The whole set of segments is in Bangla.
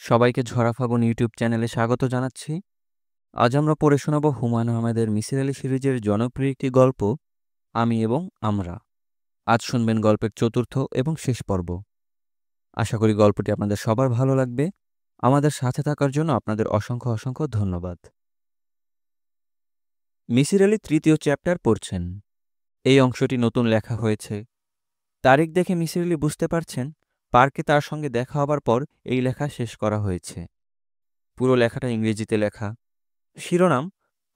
সবাইকে ঝরা ফাগুন ইউটিউব চ্যানেলে স্বাগত জানাচ্ছি। আজ আমরা পড়ে শোনাব হুমায়ুন আহমেদের মিসির আলি সিরিজের জনপ্রিয় একটি গল্প, আমি এবং আমরা। আজ শুনবেন গল্পের চতুর্থ এবং শেষ পর্ব। আশা করি গল্পটি আপনাদের সবার ভালো লাগবে। আমাদের সাথে থাকার জন্য আপনাদের অসংখ্য অসংখ্য ধন্যবাদ। মিসির আলি তৃতীয় চ্যাপ্টার পড়ছেন। এই অংশটি নতুন লেখা হয়েছে। তারিখ দেখে মিসির আলি বুঝতে পারছেন পার্কে তার সঙ্গে দেখা হবার পর এই লেখা শেষ করা হয়েছে। পুরো লেখাটা ইংরেজিতে লেখা। শিরোনাম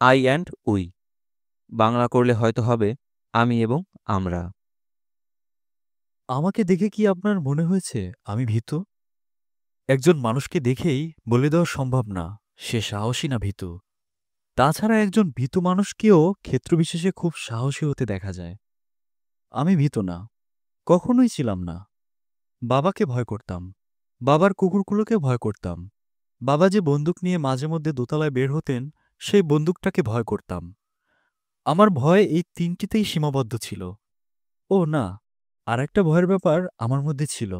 আই অ্যান্ড উই। বাংলা করলে হয়তো হবে আমি এবং আমরা। আমাকে দেখে কি আপনার মনে হয়েছে আমি ভীতু? একজন মানুষকে দেখেই বলে দেওয়া সম্ভব না সে সাহসী না ভীতু। তাছাড়া একজন ভীতু মানুষকেও ক্ষেত্রবিশেষে খুব সাহসী হতে দেখা যায়। আমি ভীতু না, কখনোই ছিলাম না। বাবাকে ভয় করতাম, বাবার কুকুরগুলোকে ভয় করতাম। বাবা যে বন্দুক নিয়ে মাঝে মধ্যে দোতলায় বের হতেন, সেই বন্দুকটাকে ভয় করতাম। আমার ভয় এই তিনটিতেই সীমাবদ্ধ ছিল। ও না, আর একটা ভয়ের ব্যাপার আমার মধ্যে ছিল।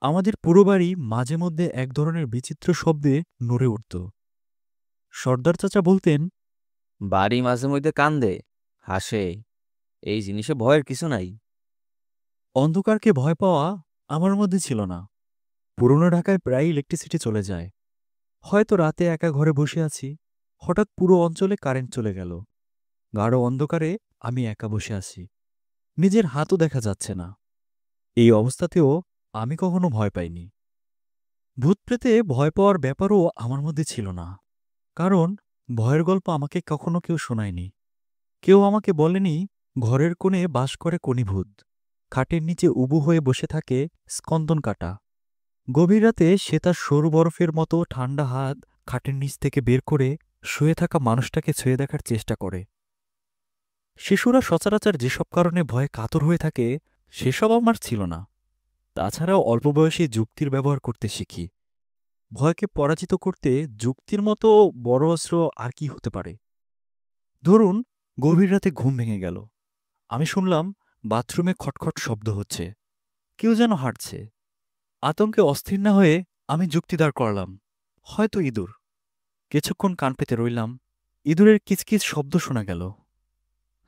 আমাদের পুরো বাড়ি মাঝে মধ্যে এক ধরনের বিচিত্র শব্দে নড়ে উঠত। সর্দার চাচা বলতেন, বাড়ি মাঝে মধ্যে কান্দে, হাসে, এই জিনিসে ভয়ের কিছু নাই। অন্ধকারকে ভয় পাওয়া আমার মধ্যে ছিল না। পুরনো ঢাকায় প্রায় ইলেকট্রিসিটি চলে যায়। হয়তো রাতে একা ঘরে বসে আছি, হঠাৎ পুরো অঞ্চলে কারেন্ট চলে গেল। গাঢ় অন্ধকারে আমি একা বসে আছি, নিজের হাতও দেখা যাচ্ছে না। এই অবস্থাতেও আমি কখনো ভয় পাইনি। ভূতপ্রেতে ভয় পাওয়ার ব্যাপারও আমার মধ্যে ছিল না, কারণ ভয়ের গল্প আমাকে কখনো কেউ শোনায়নি। কেউ আমাকে বলেনি ঘরের কোণে বাস করে কণিভূত, খাটের নিচে উবু হয়ে বসে থাকে স্কন্দন কাটা। গভীর রাতে সে তার সরু বরফের মতো ঠান্ডা হাত খাটের নিচ থেকে বের করে শুয়ে থাকা মানুষটাকে ছুঁয়ে দেখার চেষ্টা করে। শিশুরা সচরাচর যেসব কারণে ভয়ে কাতর হয়ে থাকে সেসব আমার ছিল না। তাছাড়াও অল্প বয়সে যুক্তির ব্যবহার করতে শিখি। ভয়কে পরাজিত করতে যুক্তির মতো বড় অস্ত্র আর কি হতে পারে। ধরুন, গভীর রাতে ঘুম ভেঙে গেল। আমি শুনলাম বাথরুমে খটখট শব্দ হচ্ছে, কেউ যেন হাঁটছে। আতঙ্কে অস্থির না হয়ে আমি যুক্তি দাঁড় করালাম, হয়তো ইঁদুর। কিছুক্ষণ কান পেতে রইলাম, ইঁদুরের কিচকিচ শব্দ শোনা গেল।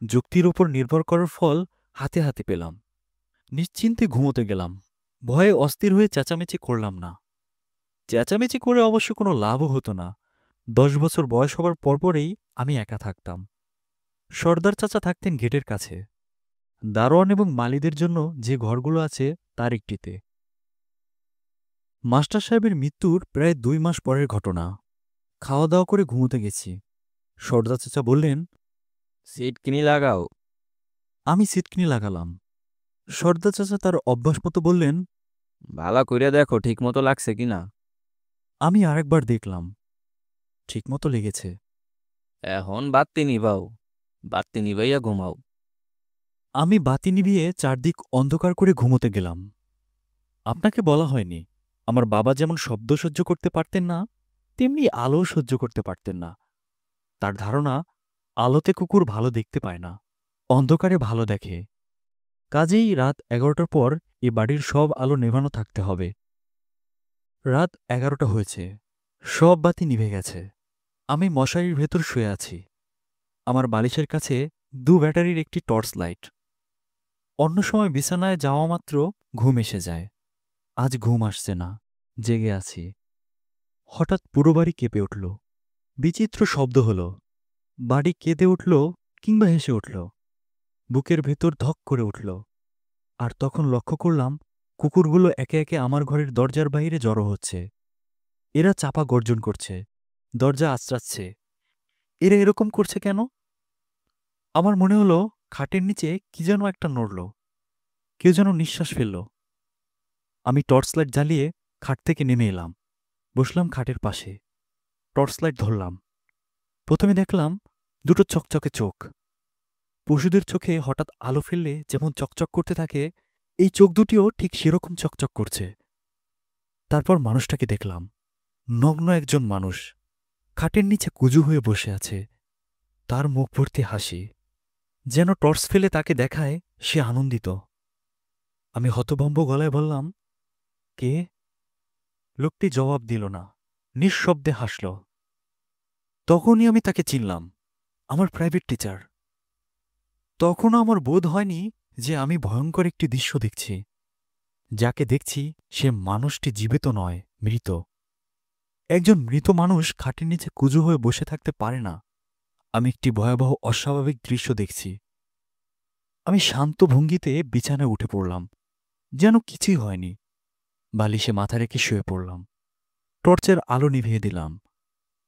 যুক্তির ওপর নির্ভর করার ফল হাতে হাতে পেলাম। নিশ্চিন্তে ঘুমোতে গেলাম। ভয়ে অস্থির হয়ে চেঁচামেচি করলাম না। চেঁচামেচি করে অবশ্য কোনো লাভও হতো না। 10 বছর বয়স হবার পরপরেই আমি একা থাকতাম। সর্দার চাচা থাকতেন গেটের কাছে, দারোয়ান এবং মালিদের জন্য যে ঘরগুলো আছে তার একটিতে। মাস্টার সাহেবের মৃত্যুর প্রায় 2 মাস পরের ঘটনা। খাওয়া দাওয়া করে ঘুমোতে গেছি। সর্দার চাচা বললেন, সিট কিনি লাগাও। আমি সিটকিনি লাগালাম। সর্দার চাচা তার অভ্যাস মতো বললেন, ভালা কইরা দেখো ঠিক মতো লাগছে কিনা। আমি আরেকবার দেখলাম, ঠিকমতো লেগেছে। এখন বাত্তি নিবাও, বাত্তি নিবাইয়া ঘুমাও। আমি বাতি নিভিয়ে চারদিক অন্ধকার করে ঘুমোতে গেলাম। আপনাকে বলা হয়নি, আমার বাবা যেমন শব্দ সহ্য করতে পারতেন না, তেমনি আলো সহ্য করতে পারতেন না। তার ধারণা, আলোতে কুকুর ভালো দেখতে পায় না, অন্ধকারে ভালো দেখে। কাজেই রাত 11টার পর এ বাড়ির সব আলো নেভানো থাকতে হবে। রাত 11টা হয়েছে, সব বাতি নিভে গেছে। আমি মশারির ভেতর শুয়ে আছি। আমার বালিশের কাছে 2 ব্যাটারির একটি টর্চ লাইট। অন্য সময় বিছানায় যাওয়া মাত্র ঘুম এসে যায়। আজ ঘুম আসছে না, জেগে আছি। হঠাৎ পুরো বাড়ি কেঁপে উঠল। বিচিত্র শব্দ হল। বাড়ি কেঁদে উঠল কিংবা হেসে উঠল। বুকের ভেতর ধক করে উঠল। আর তখন লক্ষ্য করলাম কুকুরগুলো একে একে আমার ঘরের দরজার বাইরে জড়ো হচ্ছে। এরা চাপা গর্জন করছে, দরজা আঁচড়াচ্ছে। এরা এরকম করছে কেন? আমার মনে হলো খাটের নিচে কি যেন একটা নড়ল, কেউ যেন নিঃশ্বাস ফেলল। আমি টর্চ লাইট জ্বালিয়ে খাট থেকে নেমে এলাম, বসলাম খাটের পাশে। টর্চ লাইট ধরলাম। প্রথমে দেখলাম দুটো চকচকে চোখ। পশুদের চোখে হঠাৎ আলো ফেললে যেমন চকচক করতে থাকে, এই চোখ দুটিও ঠিক সেরকম চকচক করছে। তারপর মানুষটাকে দেখলাম, নগ্ন একজন মানুষ, খাটের নিচে কুজু হয়ে বসে আছে। তার মুখ ভর্তি হাসি, যেন টর্চ ফেলে তাকে দেখায় সে আনন্দিত। আমি হতভম্ব গলায় বললাম, কে? লোকটি জবাব দিল না, নিঃশব্দে হাসল। তখনই আমি তাকে চিনলাম, আমার প্রাইভেট টিচার। তখনও আমার বোধ হয়নি যে আমি ভয়ঙ্কর একটি দৃশ্য দেখছি। যাকে দেখছি সে মানুষটি জীবিত নয়, মৃত। একজন মৃত মানুষ খাটের নিচে কুঁজো হয়ে বসে থাকতে পারে না। আমি একটি ভয়াবহ অস্বাভাবিক দৃশ্য দেখছি। আমি শান্ত ভঙ্গিতে বিছানায় উঠে পড়লাম, যেন কিছুই হয়নি। বালিশে মাথা রেখে শুয়ে পড়লাম। টর্চের আলো নিভিয়ে দিলাম।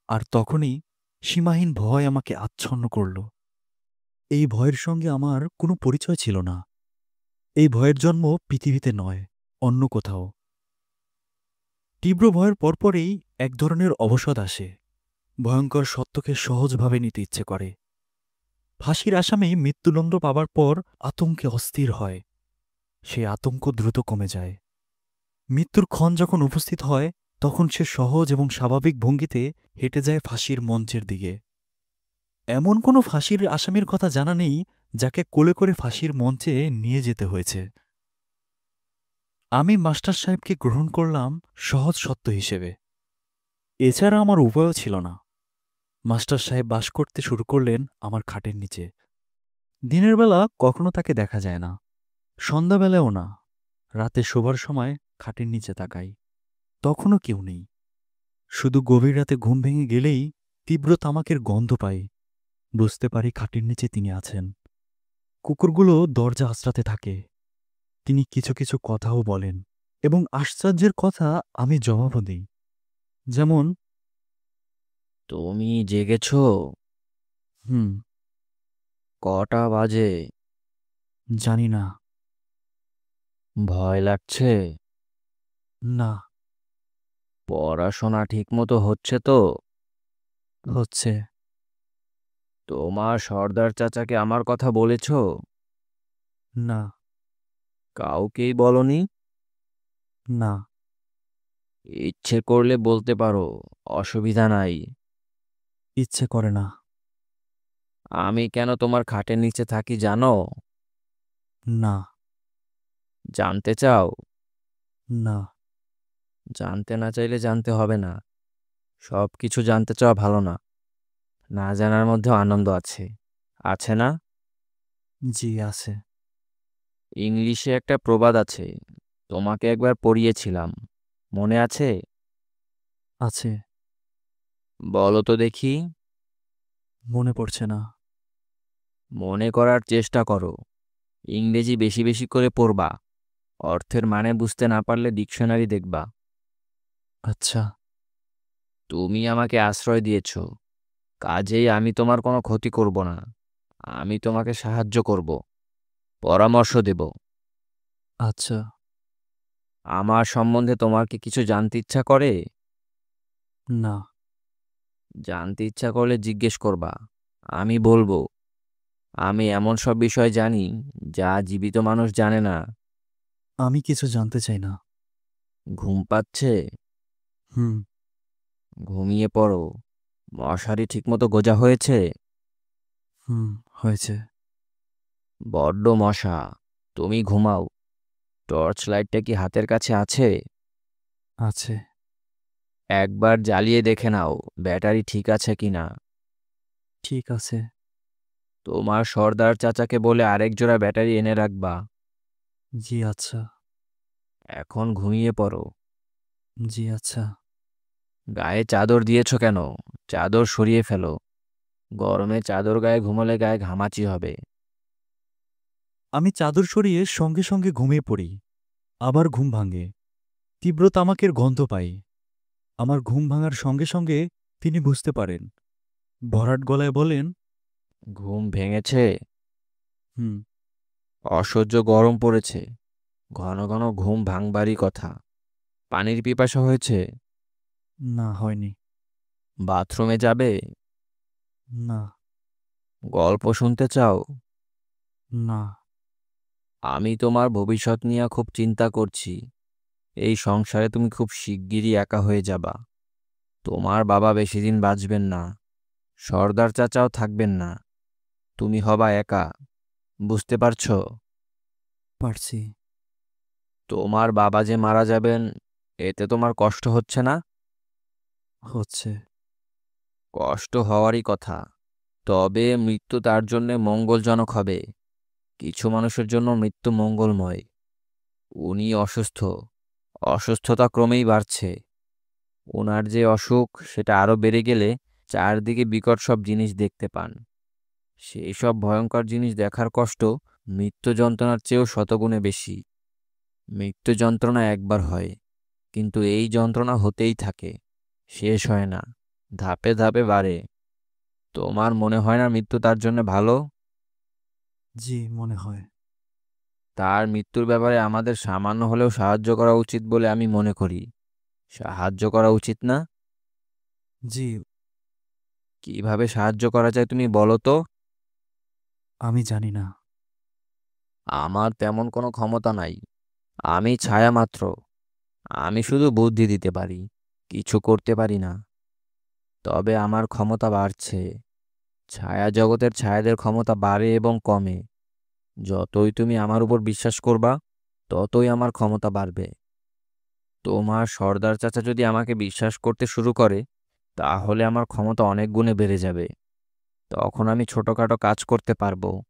আর তখনই সীমাহীন ভয় আমাকে আচ্ছন্ন করল। এই ভয়ের সঙ্গে আমার কোনো পরিচয় ছিল না। এই ভয়ের জন্ম পৃথিবীতে নয়, অন্য কোথাও। তীব্র ভয়ের পরপরেই এক ধরনের অবসাদ আসে। ভয়ঙ্কর সত্যকে সহজভাবে নিতে ইচ্ছে করে। ফাঁসির আসামি মৃত্যুদণ্ড পাবার পর আতঙ্কে অস্থির হয়। সেই আতঙ্ক দ্রুত কমে যায়। মৃত্যুর ক্ষণ যখন উপস্থিত হয়, তখন সে সহজ এবং স্বাভাবিক ভঙ্গিতে হেঁটে যায় ফাঁসির মঞ্চের দিকে। এমন কোনো ফাঁসির আসামির কথা জানা নেই যাকে কোলে করে ফাঁসির মঞ্চে নিয়ে যেতে হয়েছে। আমি মাস্টার সাহেবকে গ্রহণ করলাম সহজ সত্য হিসেবে। এছাড়া আমার উপায়ও ছিল না। মাস্টার সাহেব বাস করতে শুরু করলেন আমার খাটের নিচে। দিনের বেলা কখনো তাকে দেখা যায় না, সন্ধ্যাবেলাও না। রাতে শোবার সময় খাটের নিচে তাকাই, তখনও কেউ নেই। শুধু গভীর রাতে ঘুম ভেঙে গেলেই তীব্র তামাকের গন্ধ পাই। বুঝতে পারি খাটের নিচে তিনি আছেন। কুকুরগুলো দরজা আঁচড়াতে থাকে। তিনি কিছু কিছু কথাও বলেন, এবং আশ্চর্যের কথা আমি জবাবও দিই। যেমন, তুমি জেগেছ? হুম, কটা বাজে? জানি না। ভয় লাগছে? না। পড়াশোনা ঠিকমতো হচ্ছে তো? হচ্ছে। তোমার সর্দার চাচাকে আমার কথা বলেছ? না। কাউকেই বলনি? না। ইচ্ছে করলে বলতে পারো, অসুবিধা নাই। ইচ্ছে করে না। আমি কেন তোমার খাটের নিচে থাকি জানো? না। জানতে চাও? না। জানতে না চাইলে জানতে হবে না। সব কিছু জানতে চাওয়া ভালো না। না জানার মধ্যেও আনন্দ আছে, আছে না? জি, আছে। ইংলিশে একটা প্রবাদ আছে, তোমাকে একবার পড়িয়েছিলাম, মনে আছে? আছে। বলো তো দেখি। মনে পড়ছে না। মনে করার চেষ্টা করো। ইংরেজি বেশি বেশি করে পড়বা। অর্থের মানে বুঝতে না পারলে ডিকশনারি দেখবা। আচ্ছা। তুমি আমাকে আশ্রয় দিয়েছ, কাজেই আমি তোমার কোনো ক্ষতি করব না। আমি তোমাকে সাহায্য করব, পরামর্শ দেব। আচ্ছা। আমার সম্বন্ধে তোমার কি কিছু জানতে ইচ্ছা করে? না। জানতে ইচ্ছা করলে জিজ্ঞেস করবা, আমি বলবো। আমি এমন সব বিষয় জানি যা জীবিত মানুষ জানে না। আমি কিছু জানতে চাই না। ঘুম পাচ্ছে? হুম। ঘুমিয়ে পড়ো। মশারি ঠিকমতো গোজা হয়েছে? হুম, হয়েছে। বড্ড মশা, তুমি ঘুমাও। টর্চ লাইটটা কি হাতের কাছে আছে? আছে। একবার জ্বালিয়ে দেখে নাও ব্যাটারি ঠিক আছে কিনা। ঠিক আছে। তোমার সর্দার চাচাকে বলে আরেক জোড়া ব্যাটারি এনে রাখবা। জি, আচ্ছা। এখন ঘুমিয়ে পড়ো। জি, আচ্ছা। গায়ে চাদর দিয়েছো কেন? চাদর সরিয়ে ফেলো। গরমে চাদর গায়ে ঘুমালে গায়ে ঘামাচি হবে। আমি চাদর সরিয়ে সঙ্গে সঙ্গে ঘুমিয়ে পড়ি। আবার ঘুম ভাঙে। তীব্র তামাকের গন্ধ পাই। আমার ঘুম ভাঙার সঙ্গে সঙ্গে তিনি বুঝতে পারেন। ভরাট গলায় বলেন, ঘুম ভেঙেছে? হুম। অসহ্য গরম পড়েছে, ঘন ঘন ঘুম ভাঙবারই কথা। পানির পিপাসা হয়েছে? না, হয়নি। বাথরুমে যাবে? না। গল্প শুনতে চাও? না। আমি তোমার ভবিষ্যৎ নিয়ে খুব চিন্তা করছি। এই সংসারে তুমি খুব শিগগিরই একা হয়ে যাবা। তোমার বাবা বেশি দিন বাঁচবেন না, সর্দার চাচাও থাকবেন না। তুমি হবা একা, বুঝতে পারছো? পারছি। তোমার বাবা যে মারা যাবেন, এতে তোমার কষ্ট হচ্ছে না? হচ্ছে। কষ্ট হওয়ারই কথা। তবে মৃত্যু তার জন্য মঙ্গলজনক হবে। কিছু মানুষের জন্য মৃত্যু মঙ্গলময়। উনি অসুস্থ, অসুস্থতা ক্রমেই বাড়ছে। ওনার যে অসুখ সেটা আরো বেড়ে গেলে চারদিকে বিকট সব জিনিস দেখতে পান। সেই সব ভয়ঙ্কর জিনিস দেখার কষ্ট মৃত্যু যন্ত্রণার চেয়েও শতগুণে বেশি। মৃত্যু যন্ত্রণা একবার হয়, কিন্তু এই যন্ত্রণা হতেই থাকে, শেষ হয় না, ধাপে ধাপে বাড়ে। তোমার মনে হয় না মৃত্যু তার জন্য ভালো? জি, মনে হয়। তার মৃত্যুর ব্যাপারে আমাদের সামান্য হলেও সাহায্য করা উচিত বলে আমি মনে করি। সাহায্য করা উচিত না? জি। কিভাবে সাহায্য করা যায় তুমি বলো তো? আমি জানি না। আমার তেমন কোনো ক্ষমতা নাই। আমি ছায়া মাত্র। আমি শুধু বুদ্ধি দিতে পারি, কিছু করতে পারি না। তবে আমার ক্ষমতা বাড়ছে। ছায়া জগতের ছায়াদের ক্ষমতা বাড়ে এবং কমে। যতই তুমি আমার উপর বিশ্বাস করবা, ততই আমার ক্ষমতা বাড়বে। তোমার সর্দার চাচা যদি আমাকে বিশ্বাস করতে শুরু করে, তাহলে আমার ক্ষমতা অনেক গুণে বেড়ে যাবে। তখন আমি ছোটখাটো কাজ করতে পারবো।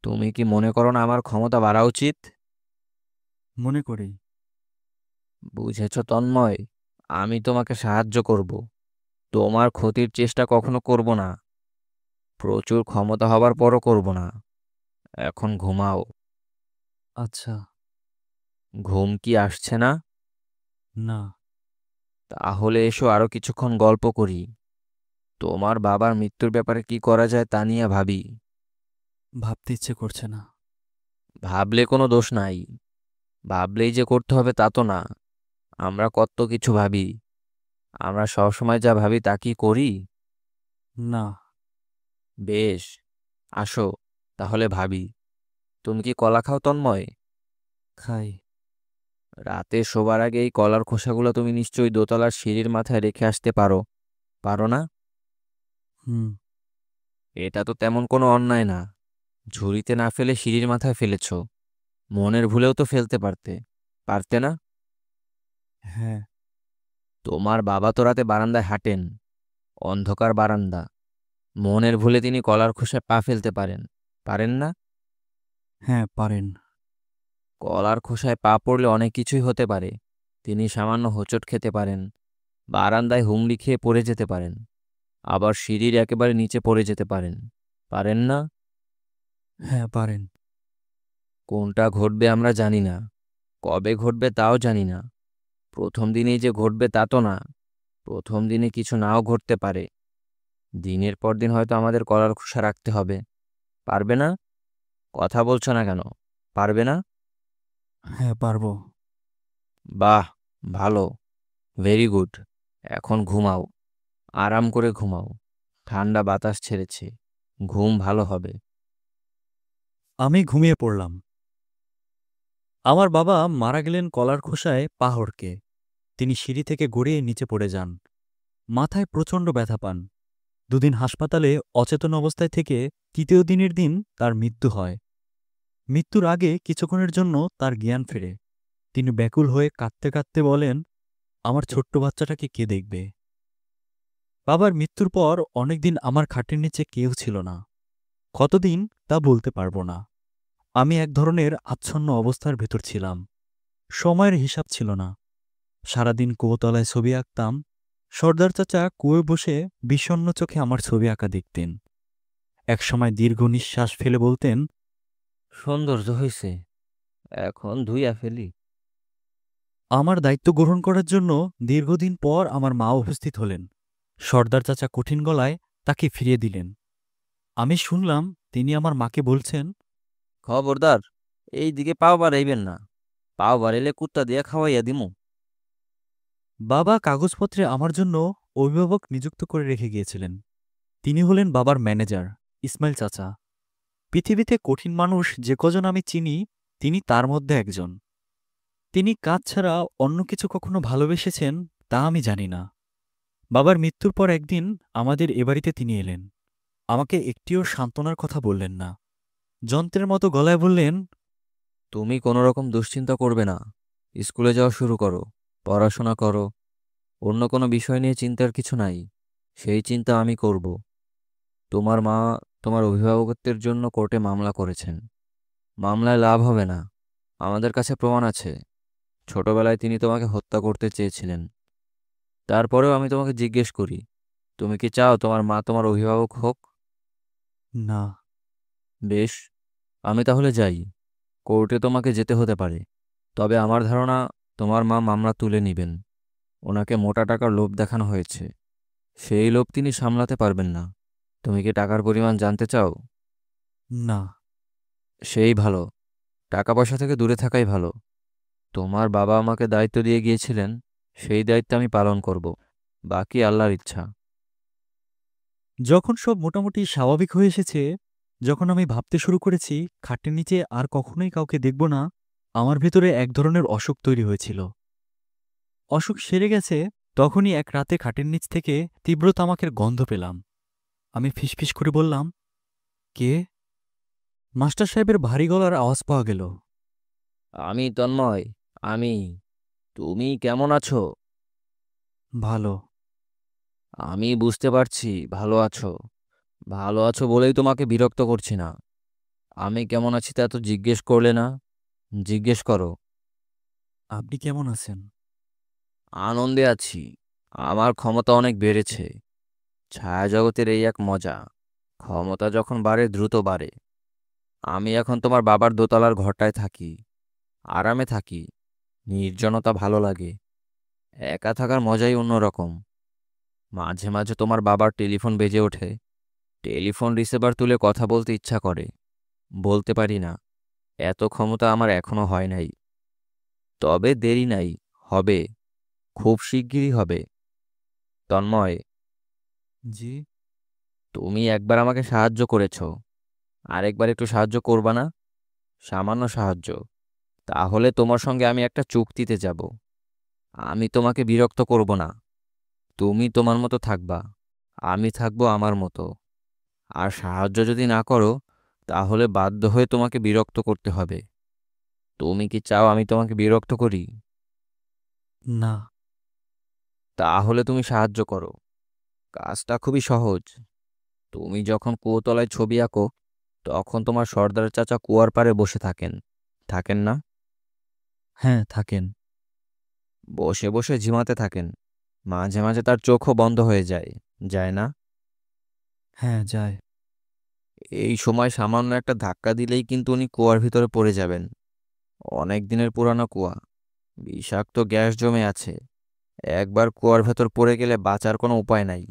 তুমি কি মনে করো না আমার ক্ষমতা বাড়া উচিত? মনে করি। বুঝেছ তন্ময়? আমি তোমাকে সাহায্য করব, তোমার ক্ষতির চেষ্টা কখনো করব না। প্রচুর ক্ষমতা হবার পরও করব না। এখন ঘুমাও। আচ্ছা। ঘুম কি আসছে না? না। তাহলে এসো আরো কিছুক্ষণ গল্প করি। তোমার বাবার মৃত্যুর ব্যাপারে কি করা যায় তা নিয়ে ভাবি। ভাবতে ইচ্ছে করছে না। ভাবলে কোনো দোষ নাই। ভাবলেই যে করতে হবে তা তো না। আমরা কত কিছু ভাবি। আমরা সবসময় যা ভাবি তা কি করি? না। বেশ, আসো তাহলে ভাবি। তুমি কি কলা খাও তন্ময়? খাই। রাতে শোবার আগে এই কলার খোসাগুলো তুমি নিশ্চয়ই দোতলার সিঁড়ির মাথায় রেখে আসতে পারো, পারো না? হুম। এটা তো তেমন কোনো অন্যায় না। ঝুড়িতে না ফেলে সিঁড়ির মাথায় ফেলেছো। মনের ভুলেও তো ফেলতে পারতে, পারতে না? হ্যাঁ। তোমার বাবা তো রাতে বারান্দায় হাঁটেন, অন্ধকার বারান্দা। মনের ভুলে তিনি কলার খোসায় পা ফেলতে পারেন, পারেন না? হ্যাঁ, পারেন। কলার খোসায় পা পড়লে অনেক কিছুই হতে পারে। তিনি সামান্য হোঁচট খেতে পারেন, বারান্দায় হুমড়ি খেয়ে পড়ে যেতে পারেন, আবার সিঁড়ির একেবারে নিচে পড়ে যেতে পারেন, পারেন না? হ্যাঁ, পারেন। কোনটা ঘটবে আমরা জানি না, কবে ঘটবে তাও জানি না। প্রথম দিনেই যে ঘটবে তা তো না। প্রথম দিনে কিছু নাও ঘটতে পারে। দিনের পর দিন হয়তো আমাদের কলার খোসা রাখতে হবে। পারবে না? কথা বলছো না কেন? পারবে না? হ্যাঁ, পারবো। বাহ, ভালো, ভেরি গুড। এখন ঘুমাও, আরাম করে ঘুমাও। ঠান্ডা বাতাস ছেড়েছে, ঘুম ভালো হবে। আমি ঘুমিয়ে পড়লাম। আমার বাবা মারা গেলেন কলার খোসায় পা হড়কে। তিনি সিঁড়ি থেকে গড়িয়ে নিচে পড়ে যান। মাথায় প্রচণ্ড ব্যথা পান। দুদিন হাসপাতালে অচেতন অবস্থায় থেকে তৃতীয় দিনের দিন তার মৃত্যু হয়। মৃত্যুর আগে কিছুক্ষণের জন্য তার জ্ঞান ফেরে। তিনি ব্যাকুল হয়ে কাঁদতে কাঁদতে বলেন, আমার ছোট্ট বাচ্চাটাকে কে দেখবে? বাবার মৃত্যুর পর অনেকদিন আমার খাটের নিচে কেউ ছিল না। কতদিন তা বলতে পারবো না। আমি এক ধরনের আচ্ছন্ন অবস্থার ভেতর ছিলাম। সময়ের হিসাব ছিল না। সারাদিন কুয়োতলায় ছবি আঁকতাম। সর্দার চাচা কুয়োয় বসে বিষণ্ণ চোখে আমার ছবি আঁকা দেখতেন। একসময় দীর্ঘ নিঃশ্বাস ফেলে বলতেন, সৌন্দর্য হয়েছে, এখন ধুইয়া ফেলি। আমার দায়িত্ব গ্রহণ করার জন্য দীর্ঘদিন পর আমার মা উপস্থিত হলেন। সর্দার চাচা কঠিন গলায় তাকে ফিরিয়ে দিলেন। আমি শুনলাম তিনি আমার মাকে বলছেন, খবরদার, এই দিকে পাও বাড়াইবেন না। পাও বাড়াইলে কুত্তা দিয়া খাওয়াইয়া দিমু। বাবা কাগজপত্রে আমার জন্য অভিভাবক নিযুক্ত করে রেখে গিয়েছিলেন। তিনি হলেন বাবার ম্যানেজার, ইসমাইল চাচা। পৃথিবীতে কঠিন মানুষ যে কজন আমি চিনি, তিনি তার মধ্যে একজন। তিনি কাজ ছাড়া অন্য কিছু কখনো ভালোবেসেছেন তা আমি জানি না। বাবার মৃত্যুর পর একদিন আমাদের এ বাড়িতে তিনি এলেন। আমাকে একটিও সান্ত্বনার কথা বললেন না। যন্ত্রের মতো গলায় বললেন, তুমি কোনো রকম দুশ্চিন্তা করবে না, স্কুলে যাওয়া শুরু করো। পড়াশোনা করো। অন্য কোনো বিষয় নিয়ে চিন্তার কিছু নাই। সেই চিন্তা আমি করব। তোমার মা তোমার অভিভাবকত্বের জন্য কোর্টে মামলা করেছেন। মামলায় লাভ হবে না। আমাদের কাছে প্রমাণ আছে। ছোটবেলায় তিনি তোমাকে হত্যা করতে চেয়েছিলেন। তারপরেও আমি তোমাকে জিজ্ঞেস করি, তুমি কি চাও তোমার মা তোমার অভিভাবক হোক? না। বেশ, আমি তাহলে যাই। কোর্টে তোমাকে যেতে হতে পারে, তবে আমার ধারণা তোমার মা মামলা তুলে নিবেন। ওনাকে মোটা টাকার লোভ দেখানো হয়েছে। সেই লোভ তিনি সামলাতে পারবেন না। তুমি কি টাকার পরিমাণ জানতে চাও? না। সেই ভালো। টাকা পয়সা থেকে দূরে থাকাই ভালো। তোমার বাবা আমাকে দায়িত্ব দিয়ে গিয়েছিলেন, সেই দায়িত্ব আমি পালন করব। বাকি আল্লাহর ইচ্ছা। যখন সব মোটামুটি স্বাভাবিক হয়ে এসেছে, যখন আমি ভাবতে শুরু করেছি খাটের নিচে আর কখনোই কাউকে দেখব না, আমার ভেতরে এক ধরনের অসুখ তৈরি হয়েছিল। অসুখ সেরে গেছে, তখনই এক রাতে খাটের নিচ থেকে তীব্র তামাকের গন্ধ পেলাম। আমি ফিসফিস করে বললাম, কে? মাস্টার সাহেবের ভারী গলার আওয়াজ পাওয়া গেল। আমি তন্ময়। আমি। তুমি কেমন আছো? ভালো। আমি বুঝতে পারছি ভালো আছো। ভালো আছো বলেই তোমাকে বিরক্ত করছি না। আমি কেমন আছি তা তো জিজ্ঞেস করলে না। জিজ্ঞেস করো। আপনি কেমন আছেন? আনন্দে আছি। আমার ক্ষমতা অনেক বেড়েছে। ছায়াজগতের এই এক মজা। ক্ষমতা যখন বাড়ে দ্রুত বাড়ে। আমি এখন তোমার বাবার দোতলার ঘরটায় থাকি। আরামে থাকি। নির্জনতা ভালো লাগে। একা থাকার মজাই অন্যরকম। মাঝে মাঝে তোমার বাবার টেলিফোন বেজে ওঠে। টেলিফোন রিসিভার তুলে কথা বলতে ইচ্ছা করে। বলতে পারি না। এত ক্ষমতা আমার এখনো হয় নাই। তবে দেরি নাই। হবে। খুব শিগগিরই হবে। তন্ময়, জি। তুমি একবার আমাকে সাহায্য করেছো। আরেকবার একটু সাহায্য করবা না? সামান্য সাহায্য। তাহলে তোমার সঙ্গে আমি একটা চুক্তিতে যাব। আমি তোমাকে বিরক্ত করব না। তুমি তোমার মতো থাকবা। আমি থাকবো আমার মতো। আর সাহায্য যদি না করো, তাহলে বাধ্য হয়ে তোমাকে বিরক্ত করতে হবে। তুমি কি চাও আমি তোমাকে বিরক্ত করি? না। তাহলে তুমি সাহায্য করো। কাজটা খুবই সহজ। তুমি যখন কুয়োতলায় ছবি আঁকো, তখন তোমার সর্দার চাচা কুয়ার পাড়ে বসে থাকেন। থাকেন না? হ্যাঁ, থাকেন। বসে বসে ঝিমাতে থাকেন। মাঝে মাঝে তার চোখও বন্ধ হয়ে যায়। যায় না? হ্যাঁ, যায়। এই সময় সামান্য একটা ধাক্কা দিলেই কিন্তু উনি কুয়ার ভিতরে পড়ে যাবেন। অনেক দিনের পুরানো কুয়া। বিষাক্ত গ্যাস জমে আছে। একবার কুয়ার ভেতর পড়ে গেলে বাঁচার কোনো উপায় নাই।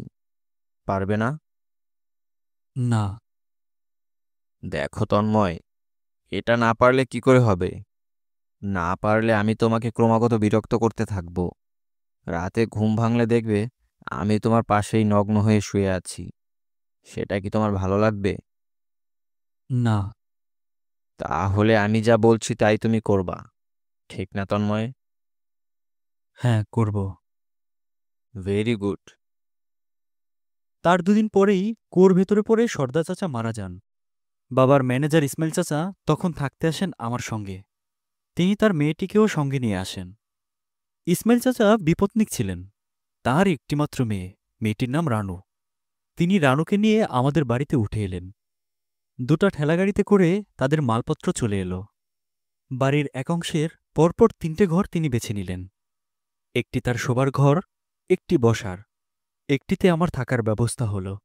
পারবে না? না। দেখো তন্ময়, এটা না পারলে কি করে হবে? না পারলে আমি তোমাকে ক্রমাগত বিরক্ত করতে থাকবো। রাতে ঘুম ভাঙলে দেখবে আমি তোমার পাশেই নগ্ন হয়ে শুয়ে আছি। সেটা কি তোমার ভালো লাগবে? না। তাহলে আমি যা বলছি তাই তুমি করবা। ঠিক না তন্ময়? হ্যাঁ, করব। Very good. তার দুদিন পরেই কুয়োর ভেতরে পড়ে সর্দা চাচা মারা যান। বাবার ম্যানেজার ইসমাইল চাচা তখন থাকতে আসেন আমার সঙ্গে। তিনি তার মেয়েটিকেও সঙ্গে নিয়ে আসেন। ইসমাইল চাচা বিপত্নিক ছিলেন। তার একটিমাত্র মেয়ে, মেয়েটির নাম রানু। তিনি রানুকে নিয়ে আমাদের বাড়িতে উঠে এলেন। দুটা ঠেলাগাড়িতে করে তাদের মালপত্র চলে এলো। বাড়ির এক অংশের পরপর তিনটে ঘর তিনি বেছে নিলেন। একটি তার শোবার ঘর, একটি বসার, একটিতে আমার থাকার ব্যবস্থা হল।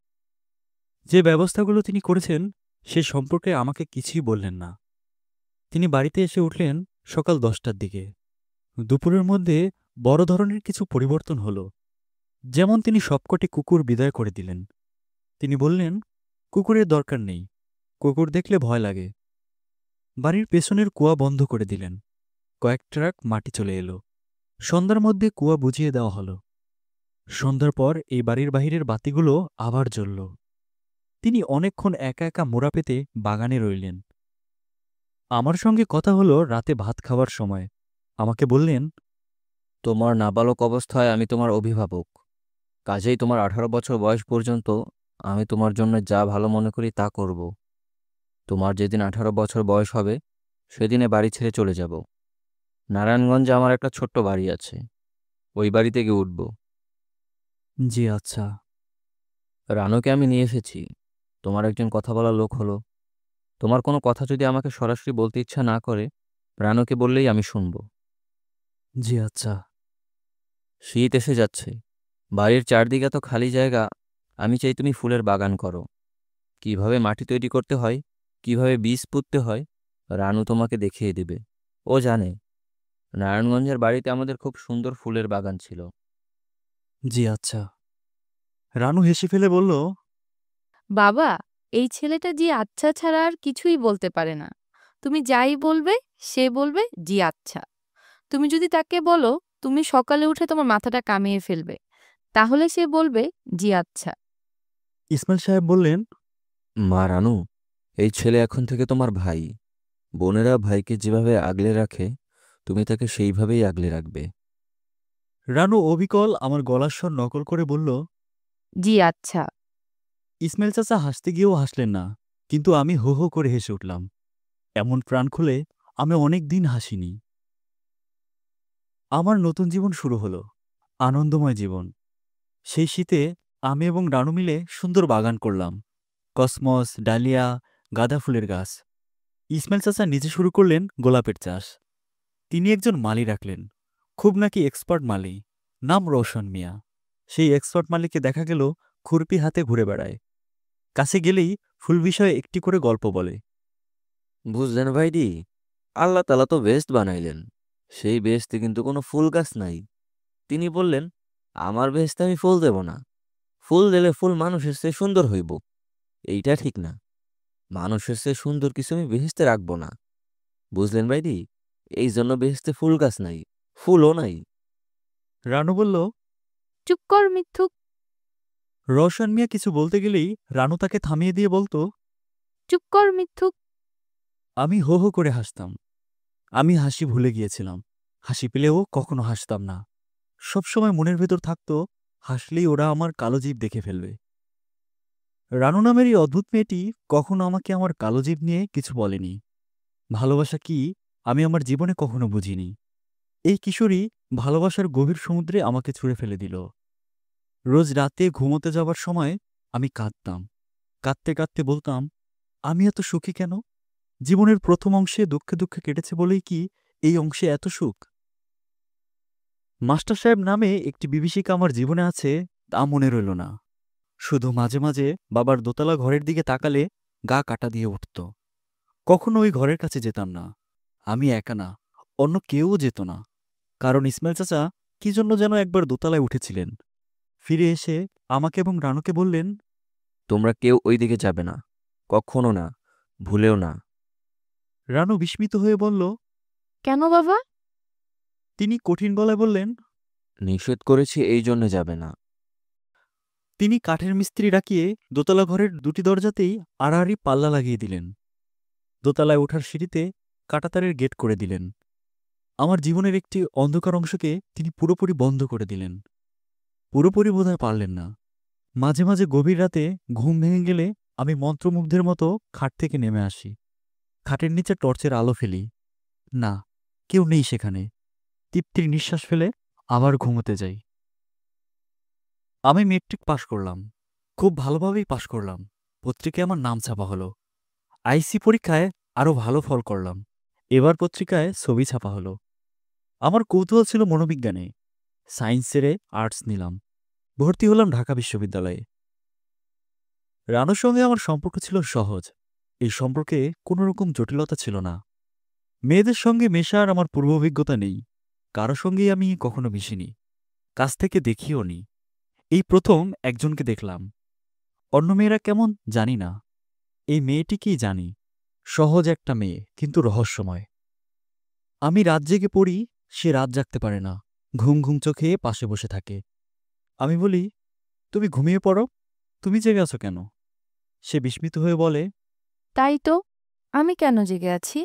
যে ব্যবস্থাগুলো তিনি করেছেন সে সম্পর্কে আমাকে কিছুই বললেন না। তিনি বাড়িতে এসে উঠলেন সকাল 10টার দিকে। দুপুরের মধ্যে বড় ধরনের কিছু পরিবর্তন হল। যেমন তিনি সবকটি কুকুর বিদায় করে দিলেন। তিনি বললেন, কুকুরের দরকার নেই, কুকুর দেখলে ভয় লাগে। বাড়ির পেছনের কুয়া বন্ধ করে দিলেন। কয়েক ট্রাক মাটি চলে এলো। সন্ধ্যার মধ্যে কুয়া বুঝিয়ে দেওয়া হল। সন্ধ্যার পর এই বাড়ির বাহিরের বাতিগুলো আবার জ্বলল। তিনি অনেকক্ষণ একা একা মোড়া পেতে বাগানে রইলেন। আমার সঙ্গে কথা হলো রাতে ভাত খাওয়ার সময়। আমাকে বললেন, তোমার নাবালক অবস্থায় আমি তোমার অভিভাবক। কাজেই তোমার 18 বছর বয়স পর্যন্ত আমি তোমার জন্য যা ভালো মনে করি তা করব। তোমার যেদিন 18 বছর বয়স হবে, সেদিনে বাড়ি ছেড়ে চলে যাব। নারায়ণগঞ্জে আমার একটা ছোট্ট বাড়ি আছে। ওই বাড়ি থেকে উঠব। জি আচ্ছা। রানুকে আমি নিয়ে এসেছি। তোমার একজন কথা বলার লোক হলো। তোমার কোনো কথা যদি আমাকে সরাসরি বলতে ইচ্ছা না করে, রানুকে বললেই আমি শুনব। জি আচ্ছা। শীত এসে যাচ্ছে, বাড়ির চারদিকে এত খালি জায়গা। আমি চাই তুমি ফুলের বাগান করো। কিভাবে মাটি তৈরি করতে হয়, কিভাবে বীজ পুঁততে হয়, রানু তোমাকে দেখিয়ে দেবে। ও জানে নারায়ণগঞ্জের বাড়িতে আমাদের খুব সুন্দর ফুলের বাগান ছিল। জি আচ্ছা। রানু হেসে ফেলে বলল, বাবা, এই ছেলেটা জি আচ্ছা ছাড়া আর কিছুই বলতে পারে না। তুমি যাই বলবে সে বলবে জি আচ্ছা। তুমি যদি তাকে বলো তুমি সকালে উঠে তোমার মাথাটা কামিয়ে ফেলবে, তাহলে সে বলবে জি আচ্ছা। ইসমাইল সাহেব বললেন, মা রানু, এই ছেলে এখন থেকে তোমার ভাই। বোনেরা ভাইকে যেভাবে আগলে রাখে, তুমি তাকে সেইভাবেই আগলে রাখবে। রানু অবিকল আমার গলার স্বর নকল করে বলল। জি আচ্ছা। ইসমাইল চাচা হাসতে গিয়েও হাসলেন না, কিন্তু আমি হো হো করে হেসে উঠলাম। এমন প্রাণ খুলে আমি অনেক দিন হাসিনি। আমার নতুন জীবন শুরু হলো, আনন্দময় জীবন। সেই শীতে আমি এবং রানু মিলে সুন্দর বাগান করলাম। কসমস, ডালিয়া, গাঁদা ফুলের গাছ। ইসমাইল চাচা নিজে শুরু করলেন গোলাপের চাষ। তিনি একজন মালি রাখলেন, খুব নাকি এক্সপার্ট মালি, নাম রোশন মিয়া। সেই এক্সপার্ট মালিককে দেখা গেল খুরপি হাতে ঘুরে বেড়ায়। কাছে গেলেই ফুল বিষয়ে একটি করে গল্প বলে। বুঝলেন ভাইডি, আল্লাহ তালা তো বেহেশত বানাইলেন, সেই বেহেশতে কিন্তু কোনো ফুল গাছ নাই। তিনি বললেন, আমার বেহেশতে আমি ফুল দেব না। ফুল দিলে ফুল মানুষের চেয়ে সুন্দর হইব। এইটা ঠিক না। মানুষের চেয়ে সুন্দর কিছু আমি বেহেশতে রাখবো না। বুঝলেন ভাইডি, এই জন্য বেহেশতে ফুল গাছ নাই, ফুলও নাই। রানু বলল, চুপ কর মিথ্যুক। রওশন মিয়া কিছু বলতে গেলেই রানু তাকে থামিয়ে দিয়ে বলতো। চুপ কর মিথ্যুক। আমি হো হো করে হাসতাম। আমি হাসি ভুলে গিয়েছিলাম। হাসি পেলেও কখনো হাসতাম না। সবসময় মনের ভেতর থাকত, হাসলেই ওরা আমার কালো জিভ দেখে ফেলবে। রানু নামের এই অদ্ভুত মেয়েটি কখনো আমাকে আমার কালো জিভ নিয়ে কিছু বলেনি। ভালোবাসা কি আমি আমার জীবনে কখনো বুঝিনি। এই কিশোরী ভালোবাসার গভীর সমুদ্রে আমাকে ছুঁড়ে ফেলে দিল। রোজ রাতে ঘুমোতে যাবার সময় আমি কাঁদতাম। কাঁদতে কাঁদতে বলতাম, আমি এত সুখী কেন? জীবনের প্রথম অংশে দুঃখে দুঃখে কেটেছে বলেই কি এই অংশে এত সুখ? মাস্টার সাহেব নামে একটি বিভীষিকা আমার জীবনে আছে, তা মনে রইল না। শুধু মাঝে মাঝে বাবার দোতলা ঘরের দিকে তাকালে গা কাটা দিয়ে উঠত। কখনো ওই ঘরের কাছে যেতাম না। আমি একা না, অন্য কেউ যেত না। কারণ ইসমাইল চাচা কি জন্য যেন একবার দোতলায় উঠেছিলেন। ফিরে এসে আমাকে এবং রানুকে বললেন। তোমরা কেউ ওই দিকে যাবে না, কখনো না, ভুলেও না। রানু বিস্মিত হয়ে বলল। কেন বাবা? তিনি কঠিন গলায় বললেন। নিষেধ করেছি এই জন্য যাবে না। তিনি কাঠের মিস্ত্রি ডাকিয়ে দোতলা ঘরের দুটি দরজাতেই আড়াআড়ি পাল্লা লাগিয়ে দিলেন। দোতলায় ওঠার সিঁড়িতে কাঁটাতারের গেট করে দিলেন। আমার জীবনের একটি অন্ধকার অংশকে তিনি পুরোপুরি বন্ধ করে দিলেন। পুরোপুরি বোধহয় পারলেন না। মাঝে মাঝে গভীর রাতে ঘুম ভেঙে গেলে আমি মন্ত্রমুগ্ধের মতো খাট থেকে নেমে আসি। খাটের নিচে টর্চের আলো ফেলি। না, কেউ নেই সেখানে। তৃপ্তির নিঃশ্বাস ফেলে আবার ঘুমোতে যাই। আমি মেট্রিক পাশ করলাম, খুব ভালোভাবেই পাশ করলাম। পত্রিকায় আমার নাম ছাপা হলো। আইসি পরীক্ষায় আরও ভালো ফল করলাম। এবার পত্রিকায় ছবি ছাপা হলো। আমার কৌতূহল ছিল মনোবিজ্ঞানে। সায়েন্স ছেড়ে আর্টস নিলাম। ভর্তি হলাম ঢাকা বিশ্ববিদ্যালয়ে। রানুর সঙ্গে আমার সম্পর্ক ছিল সহজ। এই সম্পর্কে কোনো রকম জটিলতা ছিল না। মেয়েদের সঙ্গে মেশার আমার পূর্ব অভিজ্ঞতা নেই। কারো সঙ্গেই আমি কখনো মিশিনি, কাছ থেকে দেখিও নি। এই প্রথম একজনকে দেখলাম। অন্য মেয়েরা কেমন জানি না, এই মেয়েটিকেই জানি। সহজ একটা মেয়ে, কিন্তু রহস্যময়। আমি রাত জেগে পড়ি, সে রাত জাগতে পারে না। ঘুম ঘুম চোখে পাশে বসে থাকে। আমি বলি, তুমি ঘুমিয়ে পড়ো, তুমি জেগে আছো কেন? সে বিস্মিত হয়ে বলে, তাই তো, আমি কেন জেগে আছি?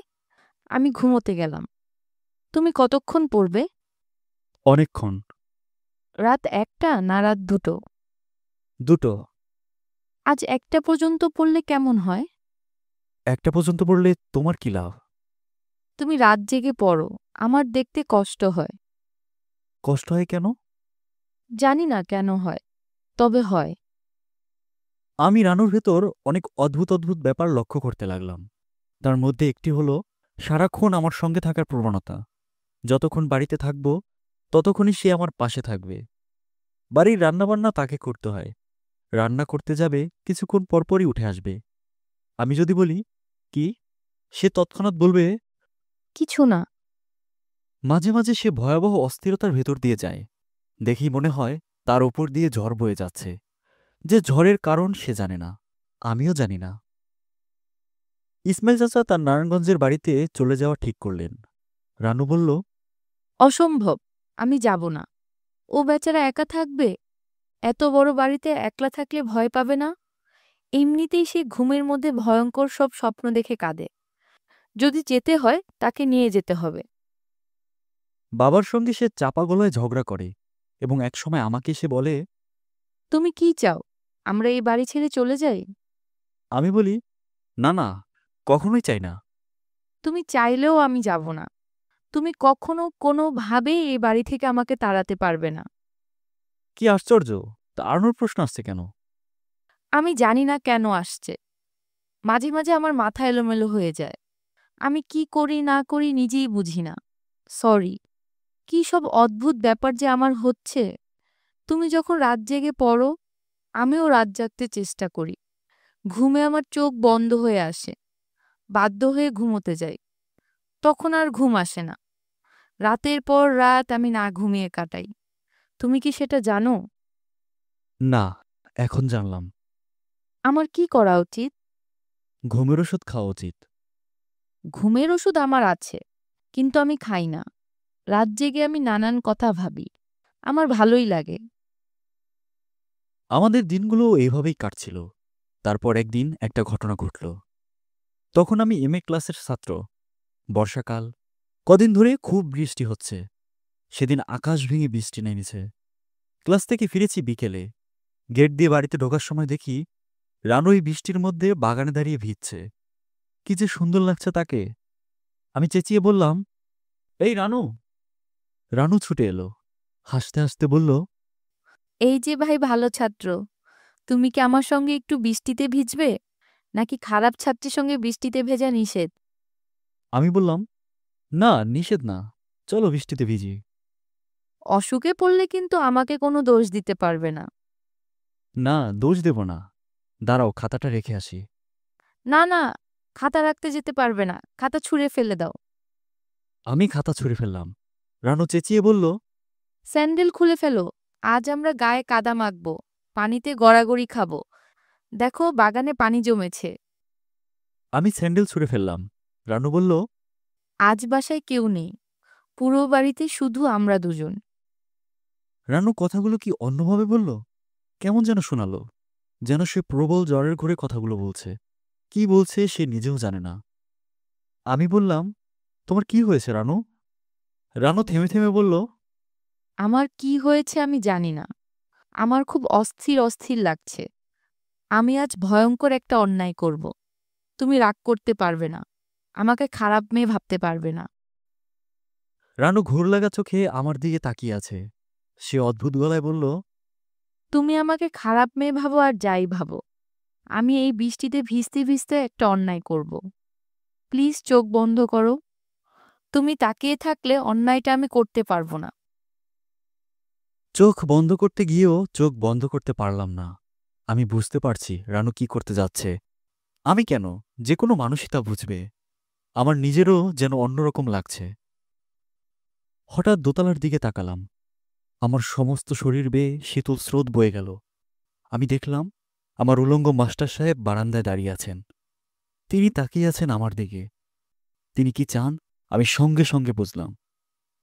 আমি ঘুমোতে গেলাম। তুমি কতক্ষণ পড়বে? অনেকক্ষণ। রাত 1টা না রাত 2টো? দুটো। আজ 1টা পর্যন্ত পড়লে কেমন হয়? একটা পর্যন্ত পড়লে তোমার কি লাভ? তুমি রাত জেগে পড়ো, আমার দেখতে কষ্ট হয়। কষ্ট হয় কেন? জানি না কেন হয়, তবে হয়। আমি রানুর ভেতর অনেক অদ্ভুত অদ্ভুত ব্যাপার লক্ষ্য করতে লাগলাম। তার মধ্যে একটি হলো সারাক্ষণ আমার সঙ্গে থাকার প্রবণতা। যতক্ষণ বাড়িতে থাকব ততক্ষণই সে আমার পাশে থাকবে। বাড়ির রান্নাবান্না তাকে করতে হয়। রান্না করতে যাবে, কিছুক্ষণ পরপরই উঠে আসবে। আমি যদি বলি, কি, সে তৎক্ষণাৎ বলবে। কিছু না। মাঝে মাঝে সে ভয়াবহ অস্থিরতার ভেতর দিয়ে যায়। দেখেই মনে হয় তার ওপর দিয়ে ঝড় বয়ে যাচ্ছে। যে ঝড়ের কারণ সে জানে না, আমিও জানি না। ইসমাইল চাচা তার নারায়ণগঞ্জের বাড়িতে চলে যাওয়া ঠিক করলেন। রানু বলল, অসম্ভব, আমি যাব না। ও বেচারা একা থাকবে। এত বড় বাড়িতে একলা থাকলে ভয় পাবে না? এমনিতেই সে ঘুমের মধ্যে ভয়ঙ্কর সব স্বপ্ন দেখে কাঁদে। যদি যেতে হয় তাকে নিয়ে যেতে হবে। বাবার সঙ্গে সে চাপা গলায় ঝগড়া করে এবং একসময় আমাকে সে বলে। তুমি কি চাও, আমরা এই বাড়ি ছেড়ে চলে যাই? আমি বলি, না না, কখনোই চাই না। তুমি চাইলেও আমি যাব না। তুমি কখনো কোনোভাবেই এই বাড়ি থেকে আমাকে তাড়াতে পারবে না। কি আশ্চর্য, তাড়ানোর প্রশ্ন আসছে কেন? আমি জানি না কেন আসছে। মাঝে মাঝে আমার মাথা এলোমেলো হয়ে যায়। আমি কি করি না করি নিজেই বুঝি না। সরি। কি সব অদ্ভুত ব্যাপার যে আমার হচ্ছে। তুমি যখন রাত জেগে পড়ো, আমিও রাত জাগতে চেষ্টা করি। ঘুমে আমার চোখ বন্ধ হয়ে আসে। বাধ্য হয়ে ঘুমোতে যাই। তখন আর ঘুম আসে না। রাতের পর রাত আমি না ঘুমিয়ে কাটাই। তুমি কি সেটা জানো? না, এখন জানলাম। আমার কি করা উচিত? ঘুমের ওষুধ খাওয়া উচিত। ঘুমের ওষুধ আমার আছে, কিন্তু আমি খাই না। রাত জেগে আমি নানান কথা ভাবি। আমার ভালোই লাগে। আমাদের দিনগুলো এইভাবেই কাটছিল। তারপর একদিন একটা ঘটনা ঘটল। তখন আমি এমএ ক্লাসের ছাত্র। বর্ষাকাল, কদিন ধরে খুব বৃষ্টি হচ্ছে। সেদিন আকাশ ভেঙে বৃষ্টি নেমেছে। ক্লাস থেকে ফিরেছি বিকেলে। গেট দিয়ে বাড়িতে ঢোকার সময় দেখি রানু এই বৃষ্টির মধ্যে বাগানে দাঁড়িয়ে ভিজছে। কি যে সুন্দর লাগছে তাকে। আমি চেঁচিয়ে বললাম, এই রানু। রানু ছুটে এলো, হাসতে হাসতে বলল, এই যে ভাই ভালো ছাত্র, তুমি কি আমার সঙ্গে একটু বৃষ্টিতে ভিজবে? নাকি খারাপ ছাত্রীর সঙ্গে বৃষ্টিতে ভেজা নিষেধ? আমি বললাম, না, নিষেধ না, চলো বৃষ্টিতে ভিজি। অসুখে পড়লে কিন্তু আমাকে কোনো দোষ দিতে পারবে না। না, দোষ দেব না, দাঁড়াও খাতাটা রেখে আসি। না না, খাতা রাখতে যেতে পারবে না, খাতা ছুঁড়ে ফেলে দাও। আমি খাতা ছুঁড়ে ফেললাম। রানু চেঁচিয়ে বলল, স্যান্ডেল খুলে ফেলো। আজ আমরা গায়ে কাদা মাখব, পানিতে গড়াগড়ি খাবো। দেখো বাগানে পানি জমেছে। আমি স্যান্ডেল ছুঁড়ে ফেললাম। রানু বলল, আজ বাসায় কেউ নেই। পুরো বাড়িতে শুধু আমরা দুজন। রানু কথাগুলো কি অন্যভাবে বলল? কেমন যেন শোনালো, যেন সে প্রবল জ্বরের ঘোরে কথাগুলো বলছে। কি বলছে সে নিজেও জানে না। আমি বললাম, তোমার কি হয়েছে রানু? রানু থেমে থেমে বলল, আমার কি হয়েছে আমি জানি না। আমার খুব অস্থির অস্থির লাগছে। আমি আজ ভয়ঙ্কর একটা অন্যায় করব। তুমি রাগ করতে পারবে না। আমাকে খারাপ মেয়ে ভাবতে পারবে না। রানু ঘোর লাগা চোখে আমার দিকে তাকিয়ে আছে। সে অদ্ভুত গলায় বলল, তুমি আমাকে খারাপ মেয়ে ভাবো আর যাই ভাবো, আমি এই বৃষ্টিতে ভিজতে ভিজতে একটা অন্যায় করব। প্লিজ চোখ বন্ধ করো। তুমি তাকিয়ে থাকলে অন্যায়টা আমি করতে পারবো না। চোখ বন্ধ করতে গিয়েও চোখ বন্ধ করতে পারলাম না। আমি বুঝতে পারছি রানু কি করতে যাচ্ছে। আমি কেন, যে কোনো মানুষই তা বুঝবে। আমার নিজেরও যেন অন্যরকম লাগছে। হঠাৎ দোতলার দিকে তাকালাম। আমার সমস্ত শরীর বেয়ে শীতল স্রোত বয়ে গেল। আমি দেখলাম আমার উলঙ্গ মাস্টার সাহেব বারান্দায় দাঁড়িয়ে আছেন। তিনি তাকিয়ে আছেন আমার দিকে। তিনি কি চান আমি সঙ্গে সঙ্গে বুঝলাম।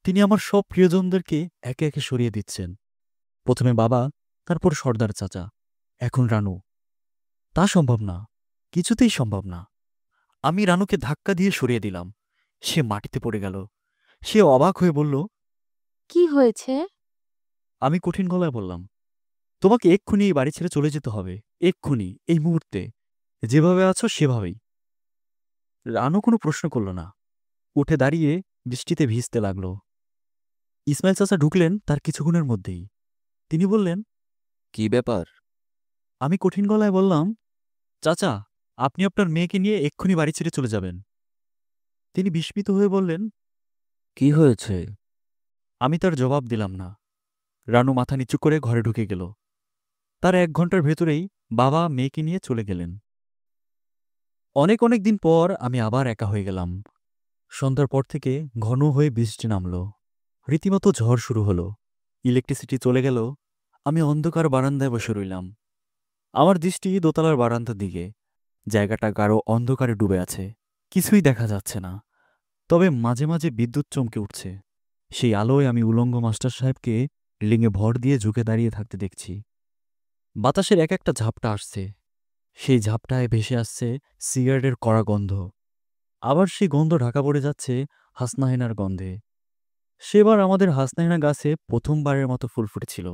তিনি আমার সব প্রিয়জনদেরকে একে একে সরিয়ে দিচ্ছেন। প্রথমে বাবা, তারপর সর্দার চাচা, এখন রানু। তা সম্ভব না, কিছুতেই সম্ভব না। আমি রানুকে ধাক্কা দিয়ে সরিয়ে দিলাম। সে মাটিতে পড়ে গেল। সে অবাক হয়ে বলল, কি হয়েছে? আমি কঠিন গলায় বললাম, তোমাকে এক্ষুনি এই বাড়ি ছেড়ে চলে যেতে হবে, এক্ষুনি, এই মুহূর্তে, যেভাবে আছো সেভাবেই। রানু কোনো প্রশ্ন করল না। উঠে দাঁড়িয়ে বৃষ্টিতে ভিজতে লাগল। ইসমাইল চাচা ঢুকলেন তার কিছুক্ষণের মধ্যেই। তিনি বললেন, কি ব্যাপার? আমি কঠিন গলায় বললাম, চাচা, আপনি আপনার মেয়েকে নিয়ে এক্ষুনি বাড়ি ছেড়ে চলে যাবেন। তিনি বিস্মিত হয়ে বললেন, কি হয়েছে? আমি তার জবাব দিলাম না। রানু মাথা নিচু করে ঘরে ঢুকে গেল। তার 1 ঘন্টার ভেতরেই বাবা মেয়েকে নিয়ে চলে গেলেন। অনেক দিন পর আমি আবার একা হয়ে গেলাম। সন্ধ্যার পর থেকে ঘন হয়ে বৃষ্টি নামল। রীতিমতো ঝড় শুরু হলো। ইলেকট্রিসিটি চলে গেল। আমি অন্ধকার বারান্দায় বসে রইলাম। আমার দৃষ্টি দোতলার বারান্দার দিকে। জায়গাটা গাঢ় অন্ধকারে ডুবে আছে। কিছুই দেখা যাচ্ছে না। তবে মাঝে মাঝে বিদ্যুৎ চমকে উঠছে। সেই আলোয় আমি উলঙ্গ মাস্টার সাহেবকে রিলিংয়ে ভর দিয়ে ঝুঁকে দাঁড়িয়ে থাকতে দেখছি। বাতাসের এক একটা ঝাপটা আসছে। সেই ঝাপটায় ভেসে আসছে সিগারেটের কড়া গন্ধ। আবার সেই গন্ধ ঢাকা পড়ে যাচ্ছে হাসনাহেনার গন্ধে। সেবার আমাদের হাসনাহেনা গাছে প্রথমবারের মতো ফুল ফুটেছিল।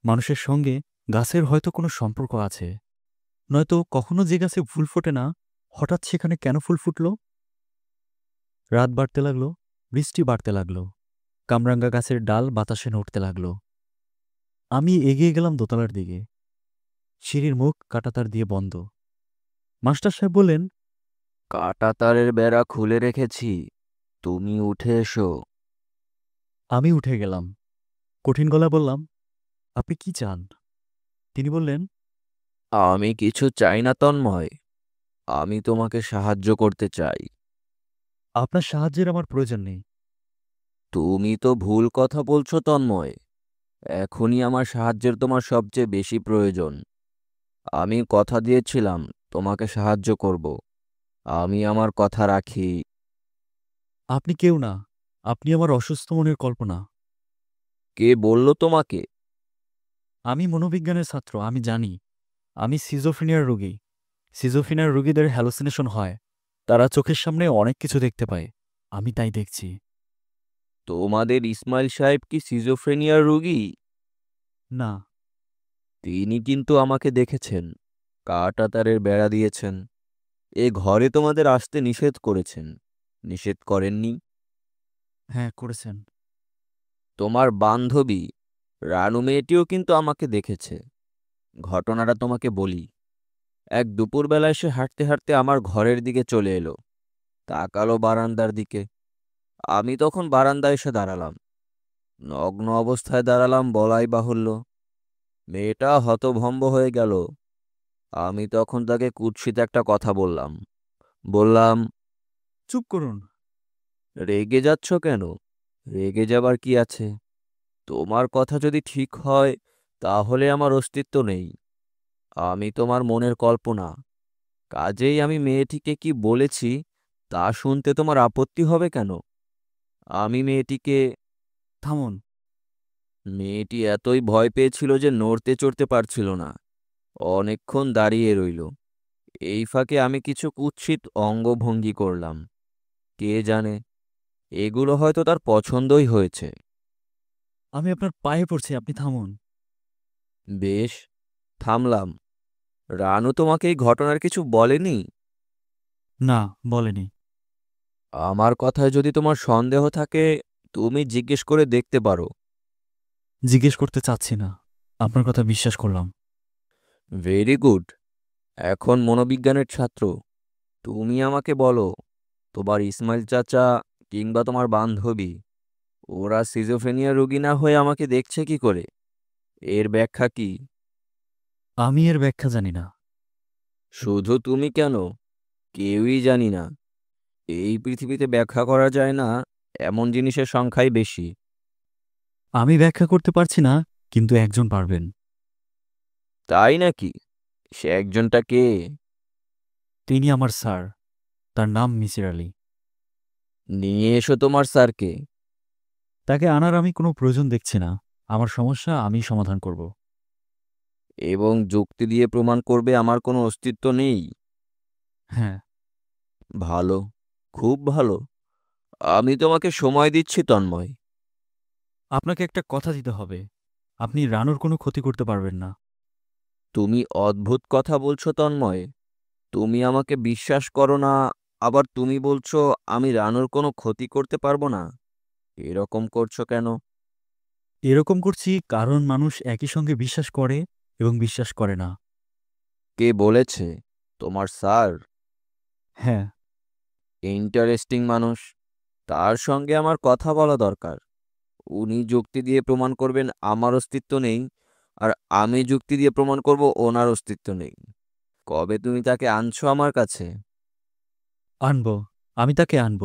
মানুষের সঙ্গে গাছের হয়তো কোনো সম্পর্ক আছে। নয়তো কখনো যে গাছে ফুল ফোটে না, হঠাৎ সেখানে কেন ফুল ফুটল? রাত বাড়তে লাগলো, বৃষ্টি বাড়তে লাগলো। কামরাঙ্গা গাছের ডাল বাতাসে নড়তে লাগলো। আমি এগিয়ে গেলাম দোতলার দিকে। সিঁড়ির মুখ কাঁটাতার দিয়ে বন্ধ। মাস্টার সাহেব বললেন, কাঁটাতারের বেড়া খুলে রেখেছি, তুমি উঠে এসো। আমি উঠে গেলাম। কঠিন গলা বললাম, আপনি কি চান? তিনি বললেন, আমি কিছু চাই না তন্ময়, আমি তোমাকে সাহায্য করতে চাই। আপনার সাহায্যের আমার প্রয়োজন নেই। তুমি তো ভুল কথা বলছো তন্ময়, এখনই আমার সাহায্যের তোমার সবচেয়ে বেশি প্রয়োজন। আমি কথা দিয়েছিলাম তোমাকে সাহায্য করব, আমি আমার কথা রাখি। আপনি কেউ না, আপনি আমার অসুস্থ মনের কল্পনা। কে বলল তোমাকে? আমি মনোবিজ্ঞানের ছাত্র, আমি জানি। আমি সিজোফ্রেনিয়ার রোগী। সিজোফ্রেনিয়ার রোগীদের হ্যালোসিনেশন হয়। তারা চোখের সামনে অনেক কিছু দেখতে পায়। আমি তাই দেখছি। তোমাদের ইসমাইল সাহেব কি সিজোফ্রেনিয়ার রোগী? না, তিনি কিন্তু আমাকে দেখেছেন, কাঁটাতারের বেড়া দিয়েছেন, এ ঘরে তোমাদের আসতে নিষেধ করেছেন, নিষেধ করেননি? হ্যাঁ করেছেন। তোমার বান্ধবী রানু মেয়েটিও কিন্তু আমাকে দেখেছে। ঘটনাটা তোমাকে বলি। এক দুপুরবেলায় সে হাঁটতে হাঁটতে আমার ঘরের দিকে চলে এলো, তাকালো বারান্দার দিকে। আমি তখন বারান্দায় এসে দাঁড়ালাম। নগ্ন অবস্থায় দাঁড়ালাম বলাই বাহুল্য। মেয়েটা হতভম্ব হয়ে গেল। আমি তখন তাকে কুৎসিত একটা কথা বললাম। বললাম, চুপ করুন। রেগে যাচ্ছ কেন? রেগে যাবার কি আছে? তোমার কথা যদি ঠিক হয় তাহলে আমার অস্তিত্ব নেই, আমি তোমার মনের কল্পনা। কাজেই আমি মেয়েটিকে কি বলেছি তা শুনতে তোমার আপত্তি হবে কেন? আমি মেয়েটিকে থামুন। মেয়েটি এতই ভয় পেয়েছিল যে নড়তে চড়তে পারছিল না, অনেকক্ষণ দাঁড়িয়ে রইল। এই ফাঁকে আমি কিছু কুৎসিত অঙ্গভঙ্গি করলাম। কে জানে, এগুলো হয়তো তার পছন্দই হয়েছে। আমি আপনার পায়ে পড়ছি, আপনি থামুন। বেশ, থামলাম। রানু তোমাকে এই ঘটনার কিছু বলেনি? না, বলেনি। আমার কথায় যদি তোমার সন্দেহ থাকে তুমি জিজ্ঞেস করে দেখতে পারো। জিজ্ঞেস করতে চাচ্ছি না, আপনার কথা বিশ্বাস করলাম। Very good. এখন মনোবিজ্ঞানের ছাত্র, তুমি আমাকে বলো, তোমার ইসমাইল চাচা কিংবা তোমার বান্ধবী ওরা সিজোফ্রেনিয়া রোগী না হয়ে আমাকে দেখছে কি করে? এর ব্যাখ্যা কি? আমি এর ব্যাখ্যা জানি না। শুধু তুমি কেন, কেউই জানি না। এই পৃথিবীতে ব্যাখ্যা করা যায় না এমন জিনিসের সংখ্যাই বেশি। আমি ব্যাখ্যা করতে পারছি না, কিন্তু একজন পারবেন। তাই নাকি? সে একজনটা কে? তিনি আমার স্যার। তার নাম মিসির আলী। নিয়ে এসো তোমার স্যারকে। তাকে আনার আমি কোনো প্রয়োজন দেখছি না। আমার সমস্যা আমি সমাধান করব। এবং যুক্তি দিয়ে প্রমাণ করবে আমার কোনো অস্তিত্ব নেই। হ্যাঁ। ভালো, খুব ভালো। আমি তোমাকে সময় দিচ্ছি তন্ময়। আপনাকে একটা কথা দিতে হবে। আপনি রানুর কোনো ক্ষতি করতে পারবেন না। তুমি অদ্ভুত কথা বলছো তন্ময়। তুমি আমাকে বিশ্বাস করো না, আবার তুমি বলছো আমি রানুর কোনো ক্ষতি করতে পারবো না। এরকম করছো কেন? এরকম করছি কারণ মানুষ একই সঙ্গে বিশ্বাস করে এবং বিশ্বাস করে না। কে বলেছে? তোমার স্যার? হ্যাঁ। ইন্টারেস্টিং মানুষ। তার সঙ্গে আমার কথা বলা দরকার। উনি যুক্তি দিয়ে প্রমাণ করবেন আমার অস্তিত্ব নেই, আর আমি যুক্তি দিয়ে প্রমাণ করব ওনার অস্তিত্ব নেই। কবে তুমি তাকে আনছো আমার কাছে? আনব। আমি তাকে আনব।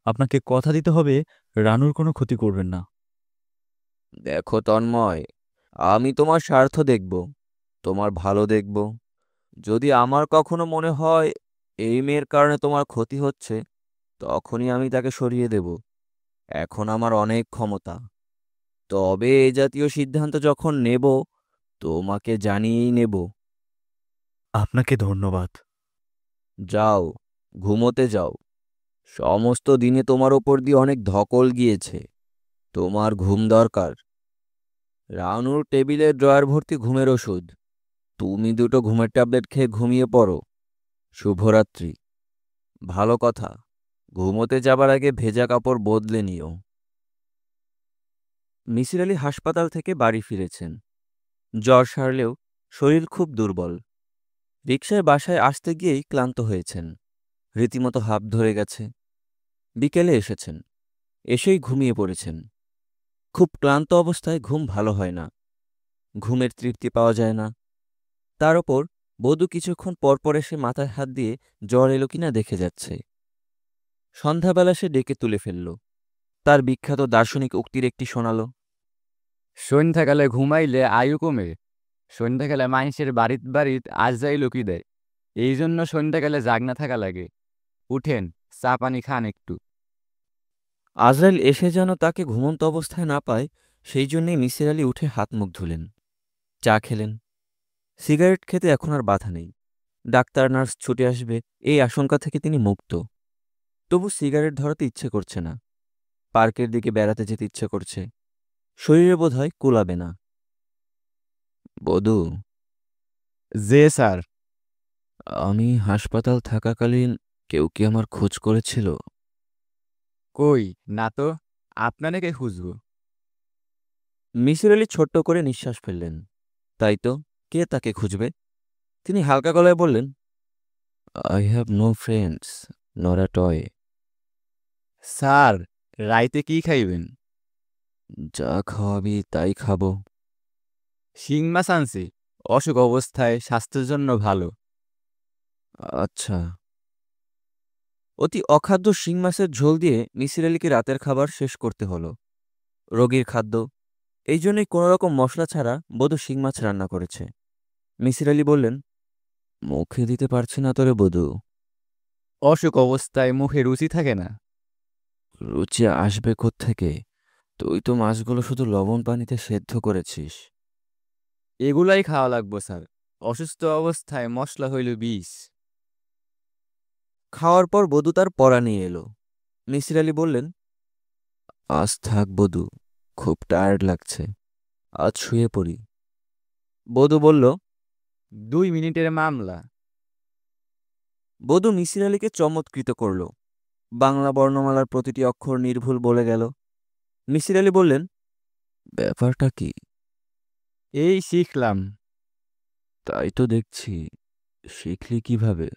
আপনাকে কথা দিতে হবে রানুর কোনো ক্ষতি করবেন না। দেখো তন্ময়, আমি তোমার স্বার্থ দেখব, তোমার ভালো দেখব। যদি আমার কখনো মনে হয় এই মেয়ের কারণে তোমার ক্ষতি হচ্ছে, তখনই আমি তাকে সরিয়ে দেব। এখন আমার অনেক ক্ষমতা। তবে এ জাতীয় সিদ্ধান্ত যখন নেব, তোমাকে জানিয়েই নেব। আপনাকে ধন্যবাদ। যাও, ঘুমোতে যাও। সমস্ত দিনে তোমার ওপর দিয়ে অনেক ধকল গিয়েছে। তোমার ঘুম দরকার। রানুর টেবিলে ড্রয়ার ভর্তি ঘুমের ওষুধ। তুমি দুটো ঘুমের ট্যাবলেট খেয়ে ঘুমিয়ে পড়ো। শুভরাত্রি। ভালো কথা, ঘুমোতে যাবার আগে ভেজা কাপড় বদলে নিও। মিসির আলি হাসপাতাল থেকে বাড়ি ফিরেছেন। জ্বর সারলেও শরীর খুব দুর্বল। রিকশায় বাসায় আসতে গিয়েই ক্লান্ত হয়েছেন। রীতিমতো হাঁপ ধরে গেছে। বিকেলে এসেছেন, এসেই ঘুমিয়ে পড়েছেন। খুব ক্লান্ত অবস্থায় ঘুম ভালো হয় না, ঘুমের তৃপ্তি পাওয়া যায় না। তার ওপর বধূ কিছুক্ষণ পরপর এসে মাথায় হাত দিয়ে জ্বর এলো কিনা দেখে যাচ্ছে। সন্ধ্যাবেলা সে ডেকে তুলে ফেলল। তার বিখ্যাত দার্শনিক উক্তির একটি শোনাল। সন্ধ্যাকালে ঘুমাইলে আয়ু কমে। সন্ধ্যাকালে মানুষের বাড়িত বাড়িত আজ যাই লুকি দেয়। এই জন্য সন্ধ্যাকালে জাগনা থাকা লাগে। উঠেন, চা পানি খান একটু। আজরাইল এসে যেন তাকে ঘুমন্ত অবস্থায় না পায়, সেই জন্যেই মিসির আলি উঠে হাত মুখ ধুলেন, চা খেলেন। সিগারেট খেতে এখন আর বাধা নেই। ডাক্তার নার্স ছুটে আসবে এই আশঙ্কা থেকে তিনি মুক্ত। তবু সিগারেট ধরাতে ইচ্ছে করছে না। পার্কের দিকে বেড়াতে যেতে ইচ্ছে করছে। শরীরে বোধহয় কুলাবে না। বধূ, যে স্যার। আমি হাসপাতাল থাকাকালীন কেউ কি আমার খোঁজ করেছিল? কই না তো, আপনারে কে খুঁজবো? মিসির আলি ছোট্ট করে নিঃশ্বাস ফেললেন। তাই তো, কে তাকে খুঁজবে? তিনি হালকা গলায় বললেন, I have no friends, not a toy. Sir, রাইতে কি খাইবেন? যা খাওয়াবি তাই খাবো। শিং মাছ আনছি, অসুখ অবস্থায় স্বাস্থ্যের জন্য ভালো। আচ্ছা। অতি অখাদ্য শিং মাছের ঝোল দিয়ে মিসির আলিকে রাতের খাবার শেষ করতে হলো। রোগীর খাদ্য, এই জন্যই কোনোরকম মশলা ছাড়া বধূ শিং মাছ রান্না করেছে। মিসির আলি বললেন, মুখে দিতে পারছি না তোরে বধূ। অসুখ অবস্থায় মুখে রুচি থাকে না। রুচি আসবে কোত্থেকে? তুই তো মাছগুলো শুধু লবণ পানিতে সেদ্ধ করেছিস। এগুলাই খাওয়া লাগবো স্যার। অসুস্থ অবস্থায় মশলা হইল বিষ। খাওয়ার পর বধূ তার পড়া নিয়ে এলো। মিসির আলি বললেন, আজ থাক বধূ, খুব টায়ার্ড লাগছে, আজ শুয়ে পড়ি। বধূ বলল, 2 মিনিটের মামলা। বধূ মিসির আলিকে চমৎকৃত করল। বাংলা বর্ণমালার প্রতিটি অক্ষর নির্ভুল বলে গেল। মিসির আলি বললেন, ব্যাপারটা কি? এই শিখলাম। তাই তো দেখছি, শিখলি কিভাবে?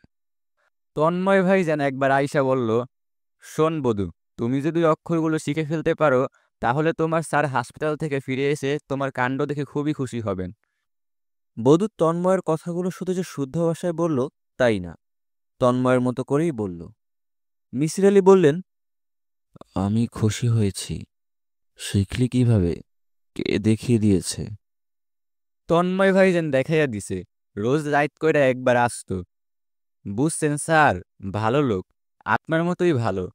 তন্ময় ভাই যেন একবার আইসা বলল, শোন বধু, তুমি যদি ওই অক্ষরগুলো শিখে ফেলতে পারো, তাহলে তোমার স্যার হাসপাতাল থেকে ফিরে এসে তোমার কাণ্ড দেখে খুবই খুশি হবেন। বধূ তন্ময়ের কথাগুলো শুধু যে শুদ্ধ ভাষায় বলল তাই না, তন্ময়ের মতো করেই বলল। মিসির আলি বললেন, আমি খুশি হয়েছি। শিখলি কিভাবে? কে দেখিয়ে দিয়েছে? তন্ময় ভাই যেন দেখাইয়া দিছে, রোজ রাইত কইরা একবার আসতো। বুঝছেন স্যার, ভালো লোক, আপনার মতোই ভালো।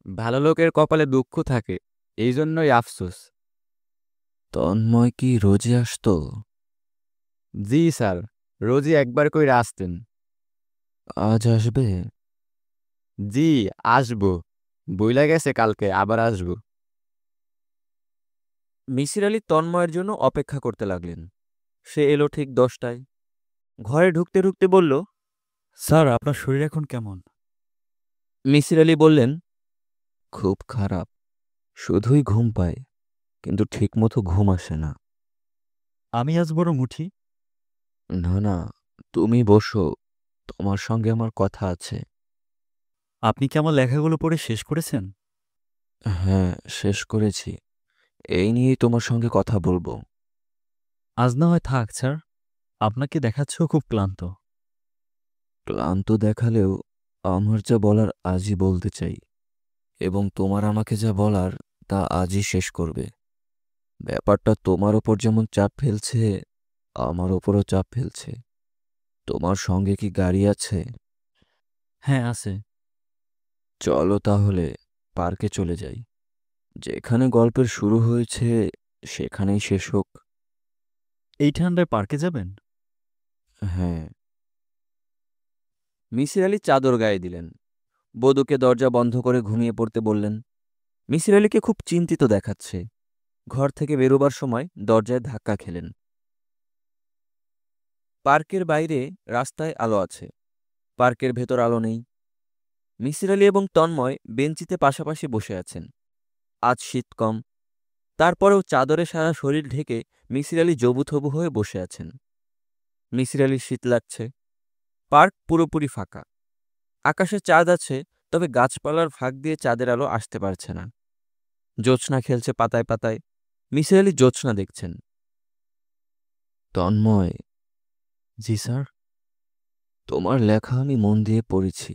ভালো লোকের কপালে দুঃখ থাকে, এই জন্যই আফসোস। তন্ময় কি রোজে আসতো? জি স্যার, রোজই একবার কইরা আসতেন। আজ আসবে? জি, আসবো। বইলা গেছে কালকে আবার আসবো। মিসির আলি তন্ময়ের জন্য অপেক্ষা করতে লাগলেন। সে এলো ঠিক 10টায়। ঘরে ঢুকতে ঢুকতে বলল, স্যার, আপনার শরীর এখন কেমন? মিসির আলি বললেন, খুব খারাপ, শুধুই ঘুম পায়। কিন্তু ঠিকমতো ঘুম আসে না। আমি আজ বরং উঠি। না না, তুমি বসো, তোমার সঙ্গে আমার কথা আছে। আপনি কি আমার লেখাগুলো পড়ে শেষ করেছেন? হ্যাঁ, শেষ করেছি। এই নিয়েই তোমার সঙ্গে কথা বলবো। আজ না হয় থাক স্যার, আপনাকে দেখাচ্ছেও খুব ক্লান্ত। ক্লান্ত দেখালেও আমার যা বলার আজই বলতে চাই, এবং তোমার আমাকে যা বলার তা আজই শেষ করবে। ব্যাপারটা তোমার ওপর যেমন চাপ ফেলছে, আমার ওপরও চাপ ফেলছে। তোমার সঙ্গে কি গাড়ি আছে? হ্যাঁ আছে। চলো তাহলে পার্কে চলে যাই। যেখানে গল্পের শুরু হয়েছে সেখানেই শেষ হোক। এই ঠান্ডায় পার্কে যাবেন? হ্যাঁ। মিসির আলি চাদর গায়ে দিলেন, বধূকে দরজা বন্ধ করে ঘুমিয়ে পড়তে বললেন। মিসির আলিকে খুব চিন্তিত দেখাচ্ছে। ঘর থেকে বেরোবার সময় দরজায় ধাক্কা খেলেন। পার্কের বাইরে রাস্তায় আলো আছে, পার্কের ভেতর আলো নেই। মিসির আলি এবং তন্ময় বেঞ্চিতে পাশাপাশি বসে আছেন। আজ শীত কম, তারপরেও চাদরে সারা শরীর ঢেকে মিসির আলি জবুথবু হয়ে বসে আছেন। মিসির আলির শীত লাগছে। পার্ক পুরোপুরি ফাঁকা। আকাশে চাঁদ আছে, তবে গাছপালার ফাঁক দিয়ে চাঁদের আলো আসতে পারছে না। জ্যোৎস্না খেলছে পাতায় পাতায়। মিসির আলি জ্যোৎস্না দেখছেন। তন্ময়, জি স্যার। তোমার লেখা আমি মন দিয়ে পড়েছি,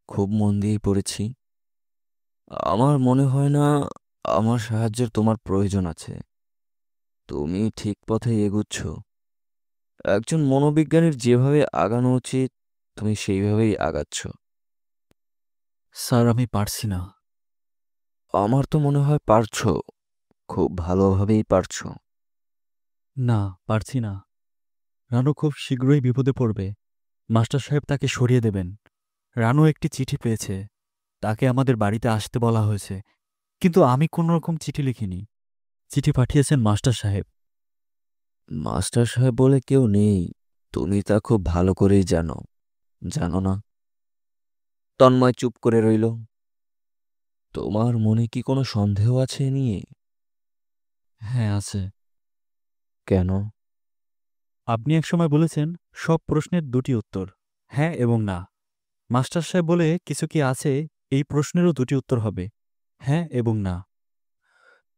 খুব মন দিয়েই পড়েছি। আমার মনে হয় না আমার সাহায্যের তোমার প্রয়োজন আছে। তুমি ঠিক পথে এগুচ্ছ। একজন মনোবিজ্ঞানীর যেভাবে আগানো উচিত তুমি সেইভাবেই আগাচ্ছ। স্যার আমি পারছি না। আমার তো মনে হয় পারছ, খুব ভালোভাবেই পারছ। না, পারছি না। রানু খুব শীঘ্রই বিপদে পড়বে। মাস্টার সাহেব তাকে সরিয়ে দেবেন। রানু একটি চিঠি পেয়েছে, তাকে আমাদের বাড়িতে আসতে বলা হয়েছে, কিন্তু আমি কোনো রকম চিঠি লিখিনি। চিঠি পাঠিয়েছেন মাস্টার সাহেব। মাস্টার সাহেব বলে কেউ নেই, তুমি তা খুব ভালো করেই জানো, জানো না? তন্ময় চুপ করে রইল। তোমার মনে কি কোনো সন্দেহ আছে এ নিয়ে? হ্যাঁ আছে। কেন? আপনি একসময় বলেছেন সব প্রশ্নের দুটি উত্তর, হ্যাঁ এবং না। মাস্টার সাহেব বলে কিছু কি আছে, এই প্রশ্নেরও দুটি উত্তর হবে, হ্যাঁ এবং না।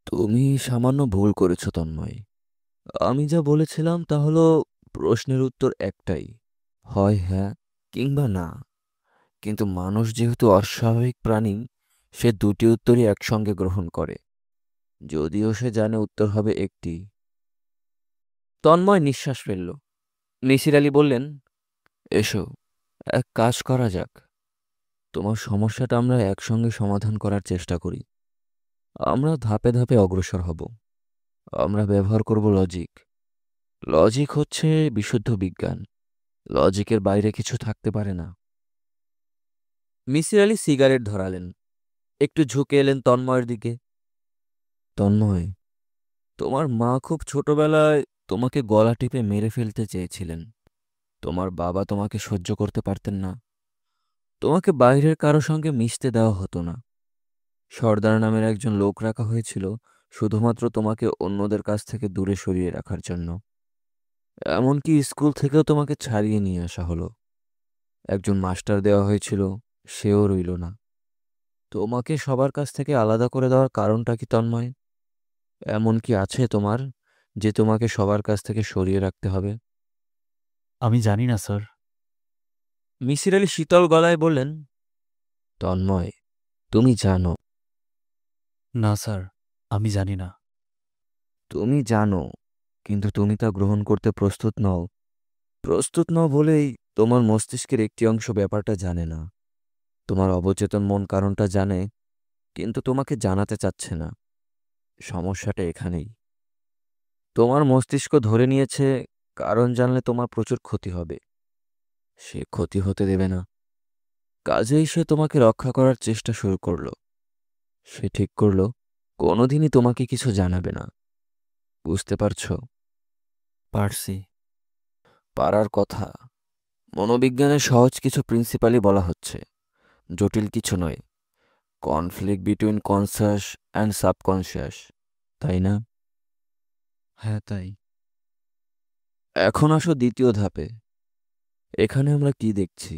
তুমি সামান্য ভুল করেছ তন্ময়। আমি যা বলেছিলাম তা হলো প্রশ্নের উত্তর একটাই, হয় হ্যাঁ কিংবা না। কিন্তু মানুষ যেহেতু অস্বাভাবিক প্রাণী, সে দুটি উত্তরই একসঙ্গে গ্রহণ করে, যদিও সে জানে উত্তর হবে একটি। তন্ময় নিঃশ্বাস ফেলল। মিসির আলি বললেন, এসো, এক কাজ করা যাক। তোমার সমস্যাটা আমরা একসঙ্গে সমাধান করার চেষ্টা করি। আমরা ধাপে ধাপে অগ্রসর হব। আমরা ব্যবহার করব লজিক। লজিক হচ্ছে বিশুদ্ধ বিজ্ঞান। লজিকের বাইরে কিছু থাকতে পারে না। মিসির আলি সিগারেট ধরালেন, একটু ঝুঁকে এলেন তন্ময়ের দিকে। তন্ময়, তোমার মা খুব ছোটবেলায় তোমাকে গলা টিপে মেরে ফেলতে চেয়েছিলেন। তোমার বাবা তোমাকে সহ্য করতে পারতেন না। তোমাকে বাইরের কারো সঙ্গে মিশতে দেওয়া হতো না। সর্দার নামের একজন লোক রাখা হয়েছিল শুধুমাত্র তোমাকে অন্যদের কাছ থেকে দূরে সরিয়ে রাখার জন্য। এমনকি স্কুল থেকেও তোমাকে ছাড়িয়ে নিয়ে আসা হলো। একজন মাস্টার দেওয়া হয়েছিল, সেও রইল না। তোমাকে সবার কাছ থেকে আলাদা করে দেওয়ার কারণটা কি তন্ময়? এমন কি আছে তোমার যে তোমাকে সবার কাছ থেকে সরিয়ে রাখতে হবে? আমি জানি না স্যার। মিসির আলি শীতল গলায় বললেন, তন্ময়, তুমি জানো। না স্যার, আমি জানি না। তুমি জানো, কিন্তু তুমি তা গ্রহণ করতে প্রস্তুত নও। প্রস্তুত নও বলেই তোমার মস্তিষ্কের একটি অংশ ব্যাপারটা জানে না। তোমার অবচেতন মন কারণটা জানে, কিন্তু তোমাকে জানাতে চাচ্ছে না। সমস্যাটা এখানেই। তোমার মস্তিষ্ক ধরে নিয়েছে কারণ জানলে তোমার প্রচুর ক্ষতি হবে। সে ক্ষতি হতে দেবে না। কাজেই সে তোমাকে রক্ষা করার চেষ্টা শুরু করলো। সে ঠিক করলো কোনোদিনই তোমাকে কিছু জানাবে না। বুঝতে পারছো? পারছি। পারার কথা। মনোবিজ্ঞানের সহজ কিছু প্রিন্সিপালই বলা হচ্ছে, জটিল কিছু নয়। Conflict between conscious and subconscious, তাই না? হ্যাঁ, তাই। এখন আসো দ্বিতীয় ধাপে। এখানে আমরা কি দেখছি?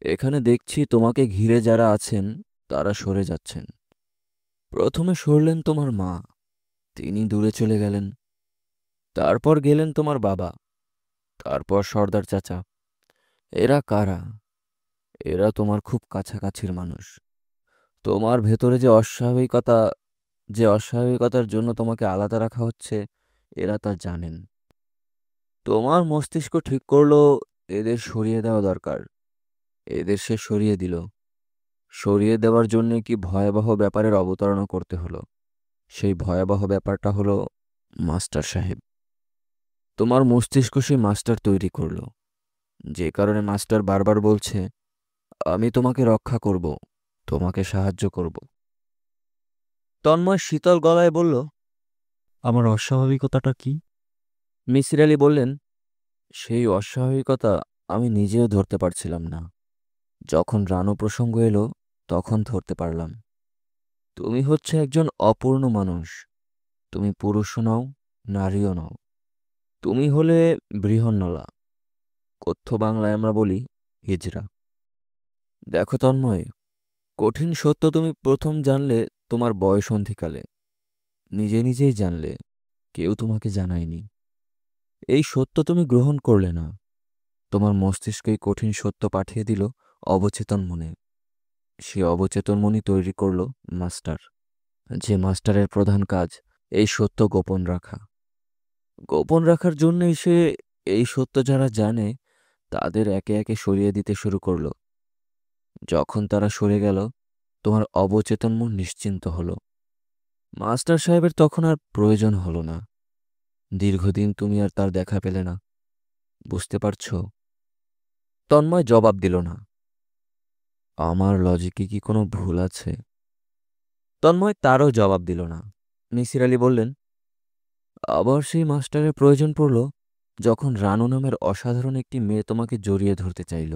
এখানে দেখছি তোমাকে ঘিরে যারা আছেন তারা সরে যাচ্ছেন। প্রথমে সরলেন তোমার মা, তিনি দূরে চলে গেলেন। তারপর গেলেন তোমার বাবা, তারপর সর্দার চাচা। এরা কারা? এরা তোমার খুব কাছাকাছির মানুষ। তোমার ভেতরে যে অস্বাভাবিকতার জন্য তোমাকে আলাদা রাখা হচ্ছে, এরা তা জানেন। তোমার মস্তিষ্ক ঠিক করলো এদের সরিয়ে দেওয়া দরকার। এদের সে সরিয়ে দিল। সরিয়ে দেওয়ার জন্যে কি ভয়াবহ ব্যাপারের অবতারণা করতে হলো। সেই ভয়াবহ ব্যাপারটা হলো মাস্টার সাহেব। তোমার মস্তিষ্ক সেই মাস্টার তৈরি করলো, যে কারণে মাস্টার বারবার বলছে, আমি তোমাকে রক্ষা করব, তোমাকে সাহায্য করব। তন্ময় শীতল গলায় বলল, আমার অস্বাভাবিকতাটা কি? মিসির আলি বললেন, সেই অস্বাভাবিকতা আমি নিজেও ধরতে পারছিলাম না। যখন রানু প্রসঙ্গ এলো তখন ধরতে পারলাম। তুমি হচ্ছে একজন অপূর্ণ মানুষ। তুমি পুরুষও নও, নারীও নও। তুমি হলে বৃহন্নলা। কথ্য বাংলায় আমরা বলি হিজড়া। দেখো তন্ময়, কঠিন সত্য তুমি প্রথম জানলে তোমার বয়সন্ধিকালে। নিজে নিজেই জানলে, কেউ তোমাকে জানায়নি। এই সত্য তুমি গ্রহণ করলে না। তোমার মস্তিষ্কে কঠিন সত্য পাঠিয়ে দিল অবচেতন মনে। সে অবচেতন মনই তৈরি করল মাস্টার, যে মাস্টারের প্রধান কাজ এই সত্য গোপন রাখা। গোপন রাখার জন্যই সে এই সত্য যারা জানে তাদের একে একে সরিয়ে দিতে শুরু করলো। যখন তারা সরে গেল, তোমার অবচেতন মন নিশ্চিন্ত হলো। মাস্টার সাহেবের তখন আর প্রয়োজন হলো না। দীর্ঘদিন তুমি আর তার দেখা পেলে না। বুঝতে পারছো? তন্ময় জবাব দিল না। আমার লজিকে কি কোনো ভুল আছে? তন্ময় তারও জবাব দিল না। মিসির আলি বললেন, আবার সেই মাস্টারের প্রয়োজন পড়ল যখন রানু নামের অসাধারণ একটি মেয়ে তোমাকে জড়িয়ে ধরতে চাইল।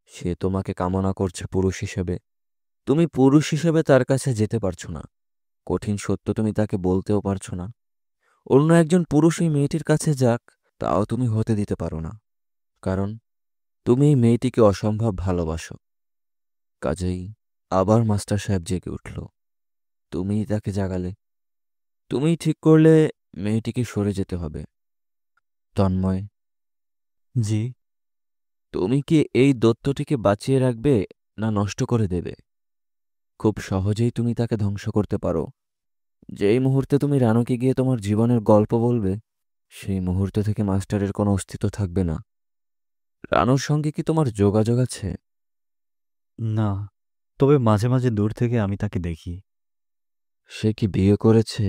সে তোমাকে কামনা করছে পুরুষ হিসেবে। তুমি পুরুষ হিসেবে তার কাছে যেতে পারছো না। কঠিন সত্য তুমি তাকে বলতেও পারছো না। অন্য একজন পুরুষ এই মেয়েটির কাছে যাক, তাও তুমি হতে দিতে পারো না। কারণ তুমি এই মেয়েটিকে অসম্ভব ভালোবাসো। কাজেই আবার মাস্টার সাহেব জেগে উঠল। তুমিই তাকে জাগালে। তুমিই ঠিক করলে মেয়েটিকে সরে যেতে হবে। তন্ময়, জি। তুমি কি এই দত্তটিকে বাঁচিয়ে রাখবে না নষ্ট করে দেবে? খুব সহজেই তুমি তাকে ধ্বংস করতে পারো। যেই মুহূর্তে তুমি রানুকে গিয়ে তোমার জীবনের গল্প বলবে, সেই মুহূর্ত থেকে মাস্টারের কোনো অস্তিত্ব থাকবে না। রানুর সঙ্গে কি তোমার যোগাযোগ আছে? না, তবে মাঝে মাঝে দূর থেকে আমি তাকে দেখি। সে কি বিয়ে করেছে?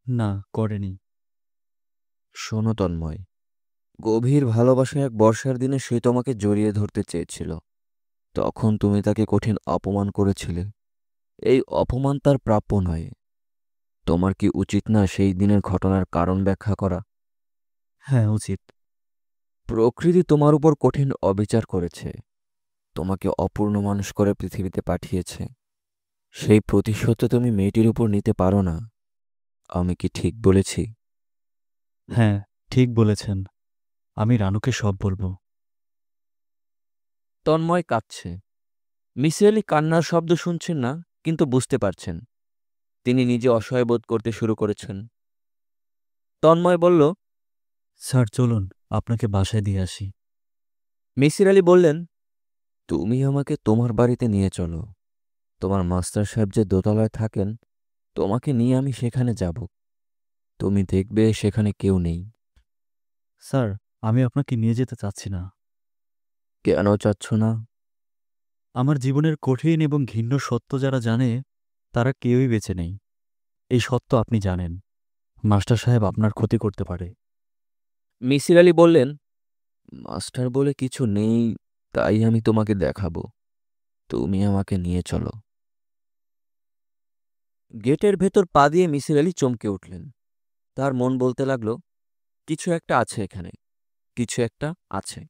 না, করেনি। শোনো তন্ময়, গভীর ভালোবাসায় এক বর্ষার দিনে সে তোমাকে জড়িয়ে ধরতে চেয়েছিল। তখন তুমি তাকে কঠিন অপমান করেছিলে। এই অপমান তার প্রাপ্য নয়। তোমার কি উচিত না সেই দিনের ঘটনার কারণ ব্যাখ্যা করা? হ্যাঁ, উচিত। প্রকৃতি তোমার উপর কঠিন অবিচার করেছে। তোমাকে অপূর্ণ মানুষ করে পৃথিবীতে পাঠিয়েছে। সেই প্রতিশোধ তো তুমি মেয়েটির উপর নিতে পারো না। আমি কি ঠিক বলেছি? হ্যাঁ, ঠিক বলেছেন। আমি রানুকে সব বলবো। তন্ময় কাঁদছে। মিসির আলি কান্নার শব্দ শুনছেন না, কিন্তু বুঝতে পারছেন। তিনি নিজে অসহায় বোধ করতে শুরু করেছেন। তন্ময় বলল, স্যার চলুন, আপনাকে বাসায় দিয়ে আসি। মিসির আলি বললেন, তুমি আমাকে তোমার বাড়িতে নিয়ে চলো। তোমার মাস্টার সাহেব যে দোতলায় থাকেন, তোমাকে নিয়ে আমি সেখানে যাব। তুমি দেখবে সেখানে কেউ নেই। স্যার, আমি আপনাকে নিয়ে যেতে চাচ্ছি না। কেন চাচ্ছ না? আমার জীবনের কঠিন এবং ঘৃণ্য সত্য যারা জানে, তারা কেউই বেঁচে নেই। এই সত্য আপনি জানেন। মাস্টার সাহেব আপনার ক্ষতি করতে পারে। মিসির আলি বললেন, মাস্টার বলে কিছু নেই, তাই আমি তোমাকে দেখাবো। তুমি আমাকে নিয়ে চলো। গেটের ভেতর পা দিয়ে মিসির আলি চমকে উঠলেন। তার মন বলতে লাগলো, কিছু একটা আছে এখানে, কিছু একটা আছে।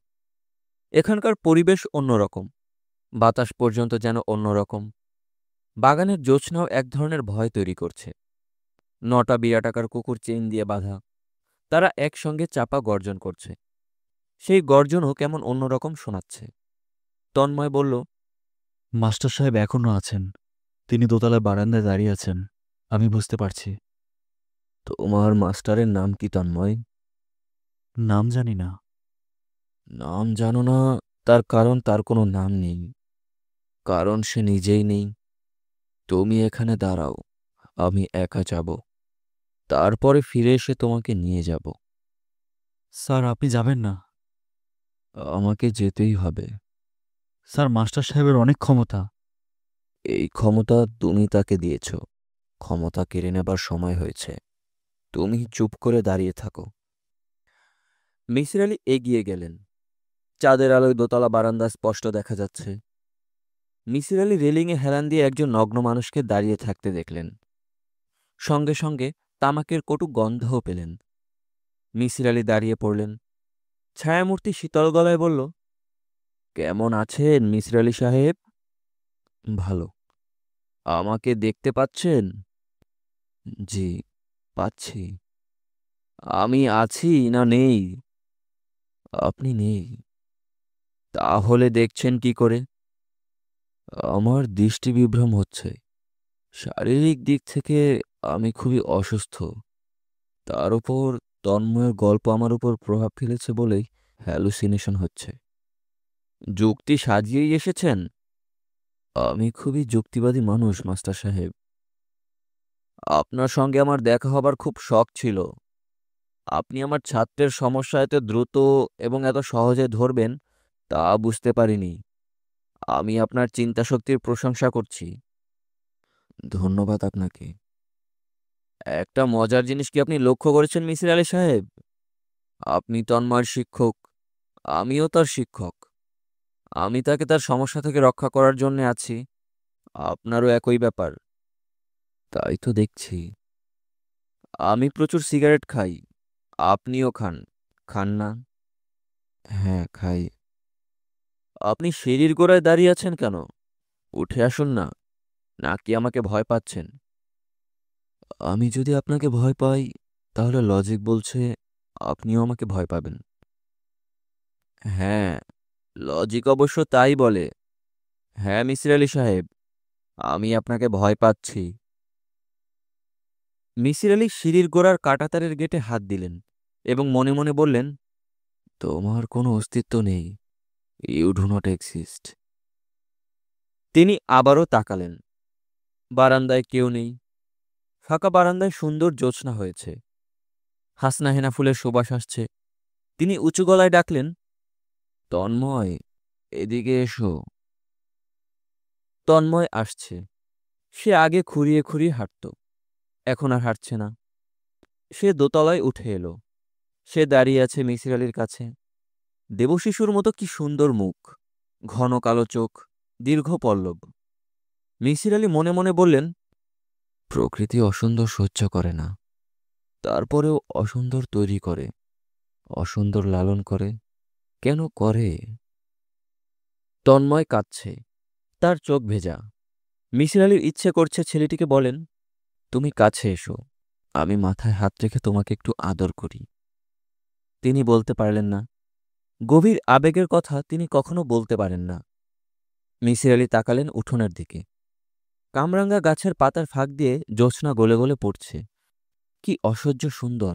এখানকার পরিবেশ অন্যরকম। বাতাস পর্যন্ত যেন অন্যরকম। বাগানের জ্যোৎস্নাও এক ধরনের ভয় তৈরি করছে। 9টা বিরাটাকার কুকুর চেইন দিয়ে বাঁধা। তারা একসঙ্গে চাপা গর্জন করছে। সেই গর্জনও কেমন অন্যরকম শোনাচ্ছে। তন্ময় বলল, মাস্টার সাহেব এখনও আছেন। তিনি দোতলায় বারান্দায় দাঁড়িয়ে আছেন। আমি বুঝতে পারছি। তোমার মাস্টারের নাম কি তন্ময়? নাম জানি না। নাম জানো না? তার কারণ তার কোনো নাম নেই, কারণ সে নিজেই নেই। তুমি এখানে দাঁড়াও, আমি একা যাব, তারপরে ফিরে এসে তোমাকে নিয়ে যাব। স্যার, আপনি যাবেন না। আমাকে যেতেই হবে। স্যার, মাস্টার সাহেবের অনেক ক্ষমতা। এই ক্ষমতা তুমি তাকে দিয়েছ। ক্ষমতা কেড়ে নেবার সময় হয়েছে। তুমি চুপ করে দাঁড়িয়ে থাকো। মিসির আলি এগিয়ে গেলেন। চাঁদের আলোয় দোতলা বারান্দা স্পষ্ট দেখা যাচ্ছে। মিসির আলি রেলিংয়ে হেলান দিয়ে একজন নগ্ন মানুষকে দাঁড়িয়ে থাকতে দেখলেন। সঙ্গে সঙ্গে তামাকের কটু গন্ধও পেলেন। মিসির আলি দাঁড়িয়ে পড়লেন। ছায়ামূর্তি শীতল গলায় বলল, কেমন আছেন মিসির আলি সাহেব? ভালো। আমাকে দেখতে পাচ্ছেন? জি, পাচ্ছি। আমি আছি না নেই? আপনি নেই। তাহলে দেখছেন কি করে? আমার দৃষ্টিবিভ্রম হচ্ছে। শারীরিক দিক থেকে আমি খুবই অসুস্থ। তার উপর তন্ময়ের গল্প আমার উপর প্রভাব ফেলেছে বলেই হ্যালুসিনেশন হচ্ছে। যুক্তি সাজিয়েই এসেছেন? আমি খুবই যুক্তিবাদী মানুষ মাস্টার সাহেব। আপনার সঙ্গে আমার দেখা হবার খুব শখ ছিল। আপনি আমার ছাত্রের সমস্যা এত দ্রুত এবং এত সহজে ধরবেন তা বুঝতে পারিনি। আমি আপনার চিন্তাশক্তির প্রশংসা করছি। ধন্যবাদ আপনাকে। একটা মজার জিনিস কি আপনি লক্ষ্য করেছেন মিসির আলি সাহেব? আপনি তন্ময়ের শিক্ষক, আমিও তার শিক্ষক। আমি তাকে তার সমস্যা থেকে রক্ষা করার জন্য আছি। আপনারও একই ব্যাপার। তাই তো দেখছি। আমি প্রচুর সিগারেট খাই, আপনিও খান, খান না? হ্যাঁ, খাই। আপনি সিঁড়ির গোড়ায় দাঁড়িয়ে আছেন কেন? উঠে আসুন না। নাকি আমাকে ভয় পাচ্ছেন? আমি যদি আপনাকে ভয় পাই, তাহলে লজিক বলছে আপনিও আমাকে ভয় পাবেন। হ্যাঁ, লজিক অবশ্য তাই বলে। হ্যাঁ মিসির আলি সাহেব, আমি আপনাকে ভয় পাচ্ছি। মিসির আলি সিঁড়ির গোড়ার কাঁটাতারের গেটে হাত দিলেন এবং মনে মনে বললেন, তোমার কোনো অস্তিত্ব নেই। You do not exist. তিনি আবারও তাকালেন। বারান্দায় কেউ নেই। ফাঁকা বারান্দায় সুন্দর জ্যোৎস্না হয়েছে। হাসনা হেনা ফুলের সুবাস আসছে। তিনি উঁচু গলায় ডাকলেন, তন্ময়, এদিকে এসো। তন্ময় আসছে। সে আগে খুঁড়িয়ে খুঁড়িয়ে হাঁটত, এখন আর হাঁটছে না। সে দোতলায় উঠে এলো। সে দাঁড়িয়ে আছে মিসির আলির কাছে। দেবশিশুর মতো কি সুন্দর মুখ, ঘন কালো চোখ, দীর্ঘ পল্লব। মিসির আলি মনে মনে বললেন, প্রকৃতি অসুন্দর সহ্য করে না, তারপরেও অসুন্দর তৈরি করে, অসুন্দর লালন করে। কেন করে? তন্ময় কাঁদছে, তার চোখ ভেজা। মিসির আলির ইচ্ছে করছে ছেলেটিকে বলেন, তুমি কাছে এসো, আমি মাথায় হাত রেখে তোমাকে একটু আদর করি। তিনি বলতে পারলেন না। গভীর আবেগের কথা তিনি কখনো বলতে পারেন না। মিসির আলি তাকালেন উঠোনের দিকে। কামরাঙ্গা গাছের পাতার ফাঁক দিয়ে জ্যোৎস্না গলে গলে পড়ছে। কি অসহ্য সুন্দর!